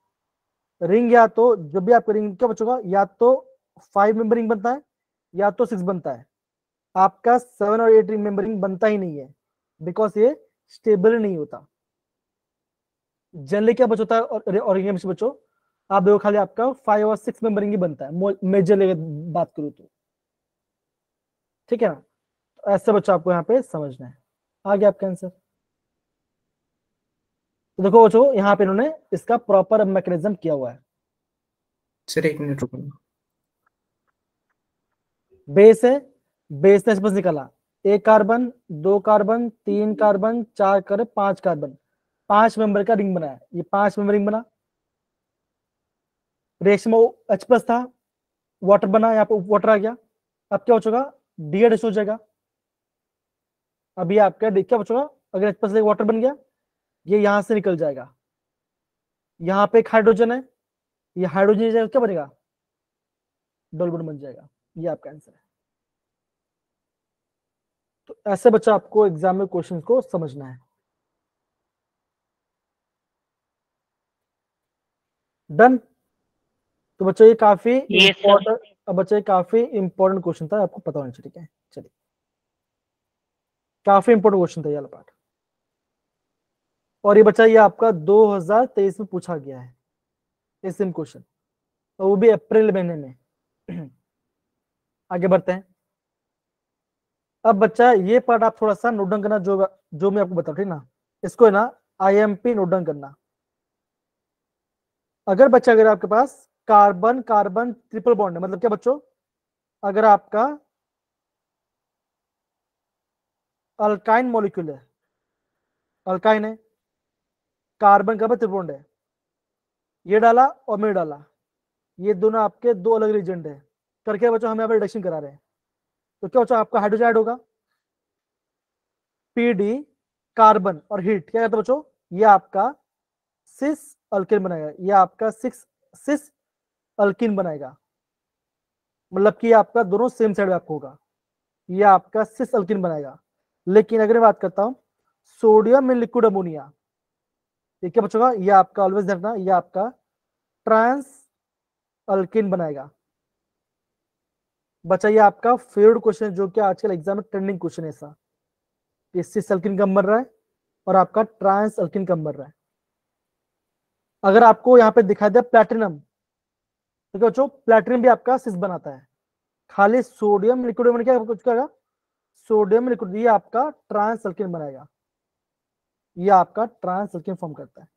रिंग या तो जब भी आपका रिंग क्या बच्चों का, या तो 5 मेंबर रिंग बनता है या तो 6 बनता है, आपका 7 और 8 रिंग मेंबर रिंग बनता ही नहीं है, बिकॉज ये स्टेबल नहीं होता। जनरली क्या बचता है, और रिंग में बच्चों आप देखो खाली आपका 5 और 6 मेंबर रिंग ही बनता है, मेजर लेवल बात करूँ तो, ठीक है ना। तो ऐसे बच्चों आपको यहाँ पे समझना है। आ गया आपका आंसर। तो देखो बच्चों यहाँ पे इन्होंने इसका प्रॉपर मैकेनिज्म किया हुआ है। सर 1 मिनट रुको। बेस है, बेस ने बस निकाला 1 carbon 2 carbon 3 carbon 4 carbon 5 carbon, 5 member का रिंग बनाया, ये 5 मेंबर रिंग बना। रिएक्शन में H+ था, वाटर बना, यहाँ पे वाटर आ गया। अब क्या बचेगा, DH हो जाएगा। अभी आपका क्या बचेगा, अगर H+ से वाटर बन गया, ये यहां से निकल जाएगा, यहाँ पे एक हाइड्रोजन है, ये हाइड्रोजन क्या बनेगा, डबल बॉन्ड बन जाएगा। ये आपका आंसर है। तो ऐसे बच्चा आपको एग्जाम में क्वेश्चन को समझना है। डन। तो बच्चों ये काफी Yes, sir. इम्पोर्टेंट, बच्चे काफी इंपॉर्टेंट क्वेश्चन था, आपको पता होना चाहिए, ठीक है। चलिए, काफी इंपॉर्टेंट क्वेश्चन था ये वाला पार्ट, और ये बच्चा ये आपका 2023 में पूछा गया है, ये सेम क्वेश्चन, और वो भी अप्रैल महीने में। आगे बढ़ते हैं। अब बच्चा ये पार्ट आप थोड़ा सा नोट डाउन करना, जो मैं आपको बताऊं, ठीक ना, इसको है ना IMP नोट डाउन करना। अगर आपके पास कार्बन कार्बन ट्रिपल बॉन्ड है, मतलब क्या बच्चों, अगर आपका अल्काइन मॉलिक्यूल है, अल्काइन है, कार्बन का त्रिबोंड है, ये डाला और मैं डाला, ये दोनों आपके दो अलग रिएजेंट है, करके बच्चों हम यहाँ पे रिडक्शन करा रहे हैं, तो क्या बच्चों आपका हाइड्रोजन ऐड होगा, पीडी कार्बन और हीट क्या कहते हैं बच्चों, ये आपका सिस अल्किन बनाएगा, ये आपका सिस अल्किन बनाएगा, मतलब कि आपका दोनों सेम साइड में आपको होगा, ये आपका सिस अल्किन बनाएगा। लेकिन अगर मैं बात करता हूं सोडियम में लिक्विड अमोनिया, ये क्या बचेगा, ये आपका ऑलवेज देखना, ये आपका ट्रांस अल्किन बनाएगा। बचा ये आपका फेवरेट क्वेश्चन जो कि आजकल एग्जाम में ट्रेंडिंग क्वेश्चन है, ऐसा सिस अल्किन कम बन रहा है और आपका ट्रांस अल्किन कम बन रहा है। अगर आपको यहाँ पे दिखाई दे प्लैटिनम, तो क्या बच्चों प्लैटिनम भी आपका सिस बनाता है, खाली सोडियम लिक्विड में क्या कुछ करेगा, सोडियम लिक्विड ये आपका ट्रांस अल्किन बनाएगा, ये आपका ट्रांस अल्किन फॉर्म करता है।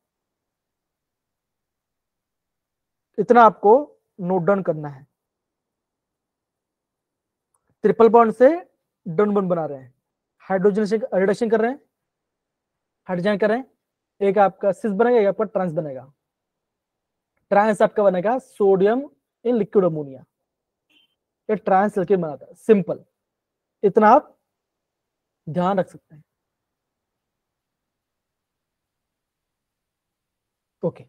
इतना आपको नोट डाउन करना है। ट्रिपल बॉन्ड से डबल बॉन्ड बना रहे हैं, हाइड्रोजन से रिडक्शन कर रहे हैं, हाइड्रोजन कर रहे हैं, एक आपका सिस बनेगा, एक आपका ट्रांस बनेगा। ट्रांस आपका बनेगा सोडियम इन लिक्विड अमोनिया, ये ट्रांस अल्किन बनाता है, सिंपल, इतना आप ध्यान रख सकते हैं। ओके,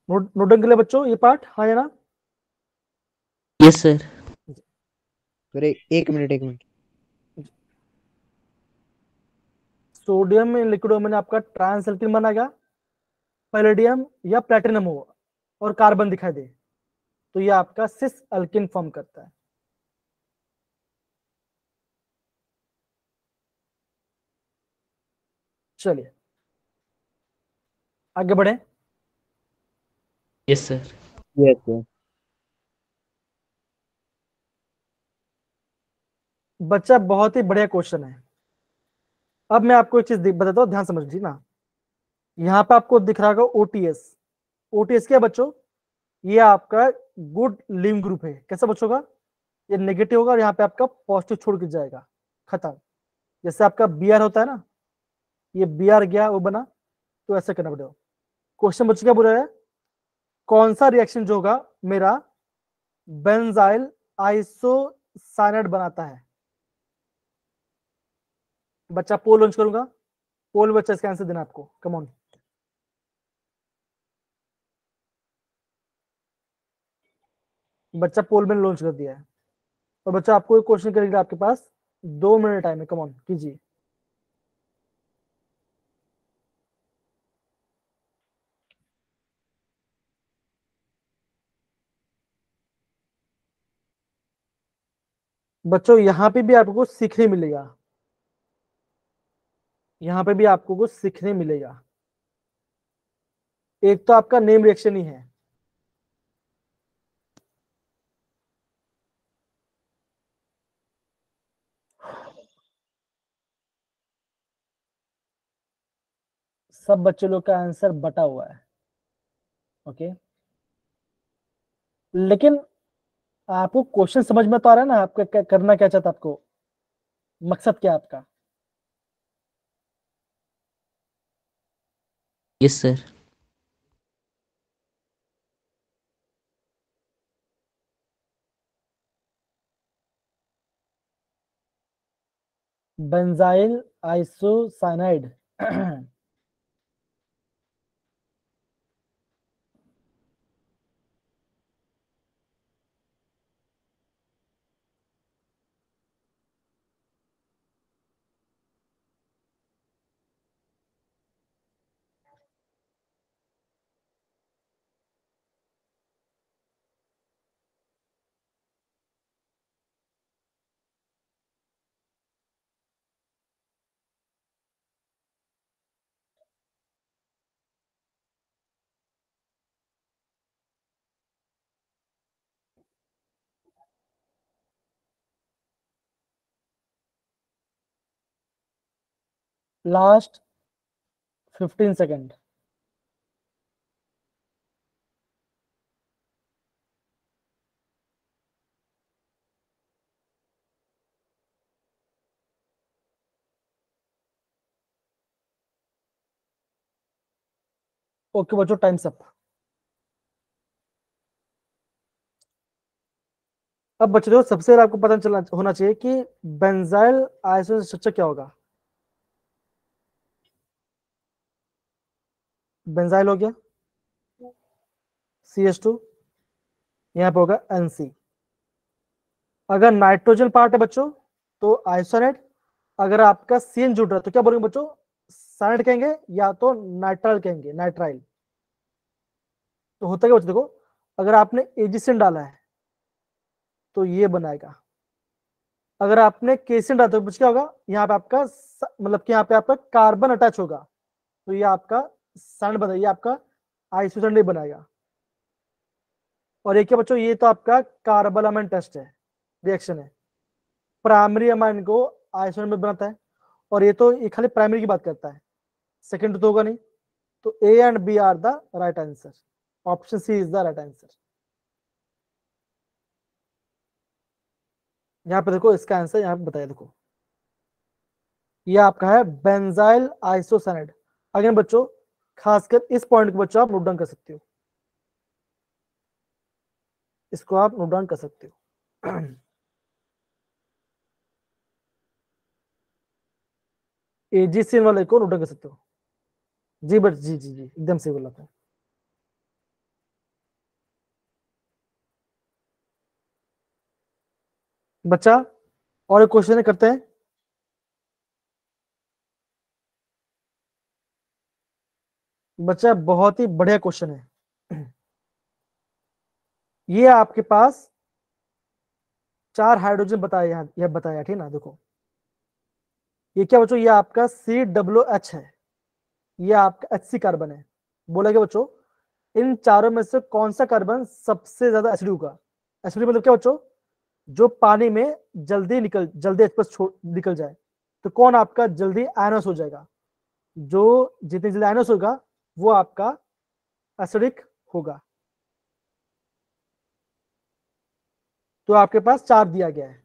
नोट डाउन के लिए बच्चों ये पार्ट, हाँ या ना? Yes sir. अरे एक मिनट, सोडियम में लिक्विड अमोनिया आपका ट्रांस अल्किन बनेगा, पैलेडियम या प्लैटिनम हो और कार्बन दिखाई दे तो ये आपका सिस अल्किन फॉर्म करता है। चलिए आगे बढ़े। Yes sir. Yes sir. बच्चा बहुत ही बढ़िया क्वेश्चन है। अब मैं आपको एक चीज बताता हूँ, ध्यान समझिए ना। यहाँ पे आपको दिख रहा होगा ओटीएस, ओटीएस क्या है बच्चों, ये आपका गुड लिविंग ग्रुप है। कैसा बच्चों का, ये नेगेटिव होगा और यहाँ पे आपका पॉजिटिव छोड़ के जाएगा, खत्म। जैसे आपका बीआर होता है ना, ये बीआर गया वो बना, तो ऐसा करना पड़ेगा। क्वेश्चन बच्चों क्या बोल रहा है, कौन सा रिएक्शन जो होगा मेरा बेंजाइल आइसोसाइनाइड बनाता है। बच्चा पोल लॉन्च करूंगा, पोल बच्चा इसका आंसर देना आपको, कम ऑन। बच्चा पोल में लॉन्च कर दिया है और बच्चा आपको एक क्वेश्चन करेगा, आपके पास 2 मिनट टाइम है, कम ऑन कीजिए। बच्चों यहाँ पे भी आपको सीखने मिलेगा, यहाँ पे भी आपको कुछ सीखने मिलेगा। एक तो आपका नेम रिएक्शन ही है, सब बच्चे लोग का आंसर बटा हुआ है, ओके। लेकिन आपको क्वेश्चन समझ में तो आ रहा है ना, आपका करना क्या चाहता, आपको मकसद क्या है आपका। Yes sir. Benzyl isocyanide last 15 second. Okay बच्चों, टाइम्स अप। अब बच्चों देखो, सबसे पहले आपको पता चलना होना चाहिए कि बेंजाइल आइसोटोप स्ट्रक्चर क्या होगा। बेंजाइल हो गया CH2, यहाँ पे होगा NC। अगर नाइट्रोजन पार्ट है बच्चों तो आइसोनेट, अगर आपका CN जुड़ रहा है तो क्या बोलेंगे बच्चों, साइनेट कहेंगे या तो नाइट्राइल कहेंगे, नाइट्राइल। तो होता क्या बच्चों देखो, अगर आपने एजिसिन डाला है तो ये बनाएगा, अगर आपने केसिन डाला तो बच्चों क्या होगा, यहाँ पे आपका मतलब कि यहाँ पे आपका कार्बन अटैच होगा तो ये आपका साइनेट बनाएगा, ये आपका आइसोसेनेट बनाएगा। और ये क्या बच्चों, ये तो आपका कार्बोलामाइन टेस्ट है, रिएक्शन है। प्राइमरी अमाइन को आइसोसेनेट में बनाता है, और ये खाली प्राइमरी की बात करता है, सेकंड तो होगा नहीं। तो A and B are the right answer, option C is the right answer. यहाँ पे देखो इसका आंसर यहाँ पे बताया, देखो ये आपका है बेंजाइल आइसोसेनेट। अगेन बच्चों, खासकर इस पॉइंट को बच्चों आप नोट डाउन कर सकते हो, इसको आप नोट डाउन कर सकते हो। एजीसीएन वाले को नोट डाउन कर सकते हो। जी बट जी जी जी एकदम सही बोला था। बच्चा और एक क्वेश्चन करते हैं। बच्चा बहुत ही बढ़िया क्वेश्चन है। ये आपके पास 4 हाइड्रोजन बताया, यहाँ यह बताया, ठीक ना। देखो ये क्या बच्चों, ये आपका COOH है, ये आपका HC कार्बन है। बोला क्या बच्चों, इन चारों में से कौन सा कार्बन सबसे ज्यादा एसिडिक होगा। एसिडिक मतलब क्या बच्चों, जो पानी में जल्दी H+ निकल जाए। तो कौन आपका जल्दी आयनस हो जाएगा, जो जितनी जल्दी आयनस होगा वो आपका एसिडिक होगा। तो आपके पास 4 दिया गया है,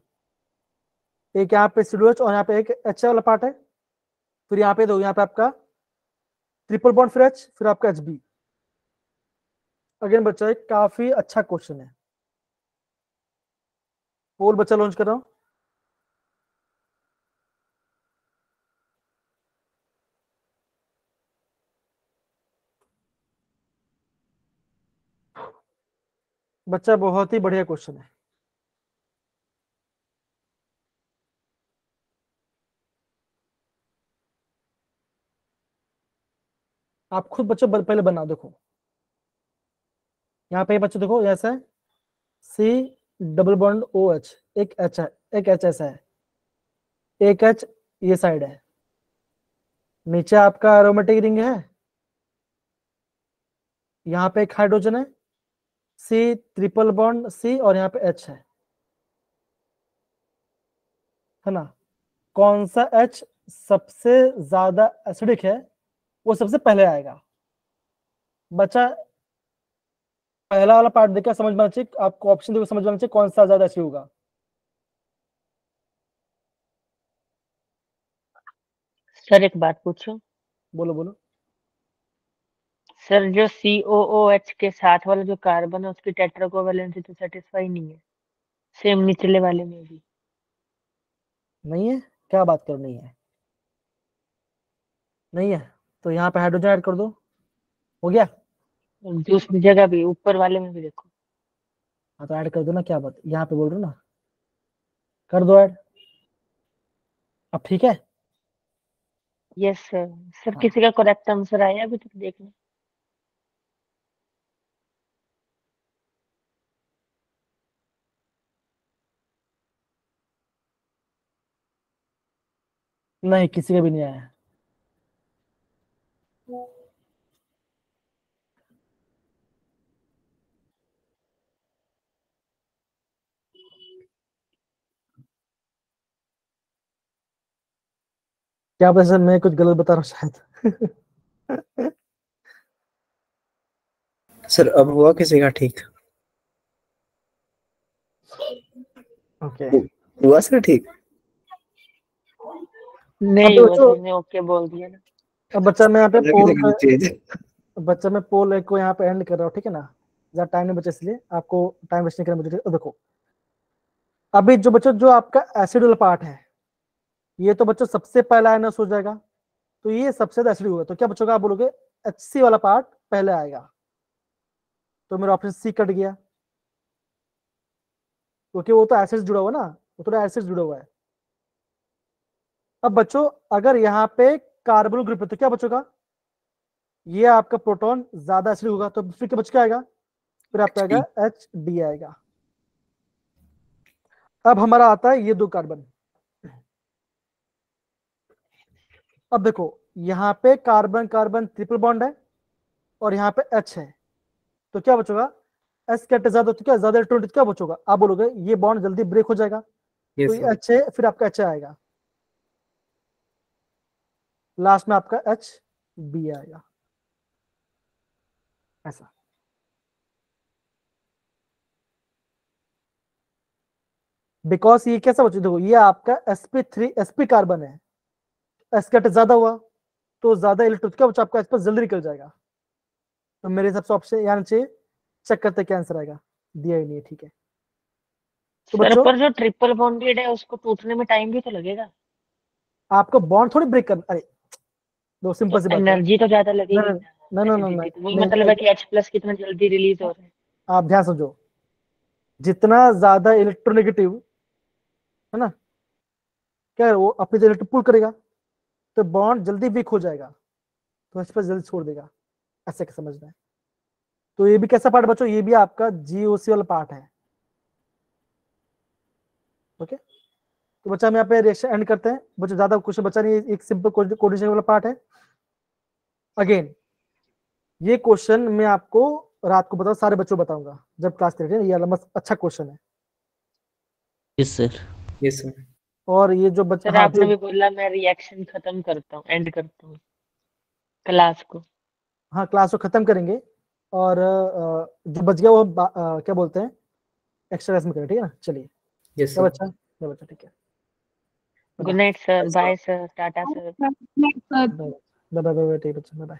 एक यहाँ पे COOH और यहाँ पे एक H वाला पार्ट है। फिर यहाँ पे दो, यहाँ पे आपका ट्रिपल बॉन्ड फिर H, फिर आपका HB। अगेन बच्चा एक काफी अच्छा क्वेश्चन है। पोल बच्चा लॉन्च कर रहा हूं। बच्चा बहुत ही बढ़िया क्वेश्चन है। आप खुद बच्चों पहले बना देखो। यहाँ पे बच्चों देखो ऐसा है, C+OH, एक H है, एक H ऐसा है, एक H ये साइड है, नीचे आपका एरोमेटिक रिंग है, यहाँ पे एक हाइड्रोजन है C+C और यहाँ पे H है ना। कौन सा H सबसे ज्यादा एसिडिक है वो सबसे पहले आएगा। बच्चा पहला वाला पार्ट देखकर समझ में आना चाहिए, आपको ऑप्शन देखकर समझ में आना चाहिए कौन सा ज्यादा एसिड होगा। सर एक बात पूछूं? बोलो बोलो। सर जो COOH के साथ वाला जो कार्बन है उसकी टेट्राकोवैलेंसी तो सेटिस्फाई नहीं है, सेम निचले वाले में भी नहीं है, क्या बात कर, नहीं है, नहीं है तो यहाँ पे हाइड्रोजन ऐड कर दो, हो गया। दूसरी जगह भी, ऊपर वाले में भी देखो। हाँ तो ऐड कर दो ना, क्या बात, यहाँ पे बोल रहे हो ना, कर दो ऐड। अब ठीक है। Yes sir. सर हाँ। किसी का करेक्ट आंसर आया अभी तक देखना। नहीं, किसी का भी नहीं आया। क्या पता सर मैं कुछ गलत बता रहा हूँ शायद। सर अब हुआ किसी का ठीक? ओके हुआ सर ठीक? नहीं अब हुआ बच्चों, सर ने ओके बोल दिया ना। अब बच्चा मैं यहाँ पे पोल पे, बच्चा मैं पोल को यहाँ पे एंड कर रहा हूँ, ठीक है ना, ज्यादा टाइम नहीं बचा इसलिए आपको टाइम वेस्ट नहीं करना मुझे। देखो अभी जो बच्चों जो आपका एसिड वाला पार्ट है, ये तो बच्चों सबसे पहला आयनस हो जाएगा, तो ये सबसे ज्यादा एसिड होगा, तो क्या बच्चों का आप बोलोगे HC वाला पार्ट पहले आएगा, तो मेरा ऑप्शन सी कट गया, क्योंकि वो तो एसिड जुड़ा हुआ ना, वो तो एसिड जुड़ा हुआ है। अब बच्चों अगर यहाँ पे कार्बोनिल ग्रुप है तो क्या बचेगा, ये आपका प्रोटॉन ज्यादा एसिड होगा, तो फिर क्या बच के आएगा, फिर आपका आएगा HD आएगा। अब हमारा आता है ये 2 कार्बन। अब देखो यहाँ पे कार्बन कार्बन ट्रिपल बॉन्ड है और यहाँ पे H है, तो क्या बचेगा, S कट ज्यादा तो क्या ज्यादा इलेक्ट्रॉन, क्या बचेगा, आप बोलोगे ये बॉन्ड जल्दी ब्रेक हो जाएगा, तो ये H है, फिर आपका H आएगा, लास्ट में आपका HB आएगा, ऐसा। बिकॉज ये कैसा बच्चों, देखो ये आपका sp कार्बन है, S कट ज्यादा हुआ तो ज्यादा इलेक्ट्रॉन क्या बच्चा आपका एच जल्दी निकल जाएगा, तो मेरे हिसाब से ऑप्शन यानी चाहिए, चेक करते क्या आंसर आएगा, दिया ही नहीं है, ठीक है। तो सर बच्चों पर जो ट्रिपल बॉन्डेड है उसको टूटने में टाइम भी तो लगेगा, आपको बॉन्ड थोड़ी ब्रेक करना, अरे दो सिंपल सी बात है, एनर्जी तो ज्यादा लगेगी ना ना ना ना acidity, ना तो वही मतलब है कि H+ कितना जल्दी रिलीज हो रहा है। आप ध्यान समझो, जितना ज्यादा इलेक्ट्रोनेगेटिव है ना, क्या है, वो अपनी इलेक्ट्रॉन पुल करेगा तो बॉन्ड जल्दी वीक हो जाएगा, तो इस पर जल्दी छोड़ देगा, ऐसे क्या समझना है। तो ये भी कैसा पार्ट बच्चों, ये भी आपका GOC वाला पार्ट है, ओके। तो बच्चा हम यहाँ पे रिएक्शन एंड करते हैं, बच्चों ज्यादा क्वेश्चन बचा नहीं, एक सिंपल कोऑर्डिनेशन वाला पार्ट है। अगेन ये क्वेश्चन मैं आपको रात को बताऊँ, सारे बच्चों बताऊंगा जब क्लास करेंगे, ये वाला अच्छा क्वेश्चन है। Yes sir. Yes sir. और ये जो बच्चा, सर आपने भी बोला मैं रिएक्शन खत्म करता हूँ, एंड करता हूँ क्लास को। हाँ क्लास को खत्म करेंगे, और जो बच गया वो क्या बोलते हैं एक्स्ट्रा क्लास में करें, ठीक है ना। चलिए यस क्या सर। बच्चा ठीक है, good night sir, bye sir, tata sir. Sir. Bye bye, ठीक है बच्चा, बाय बाय।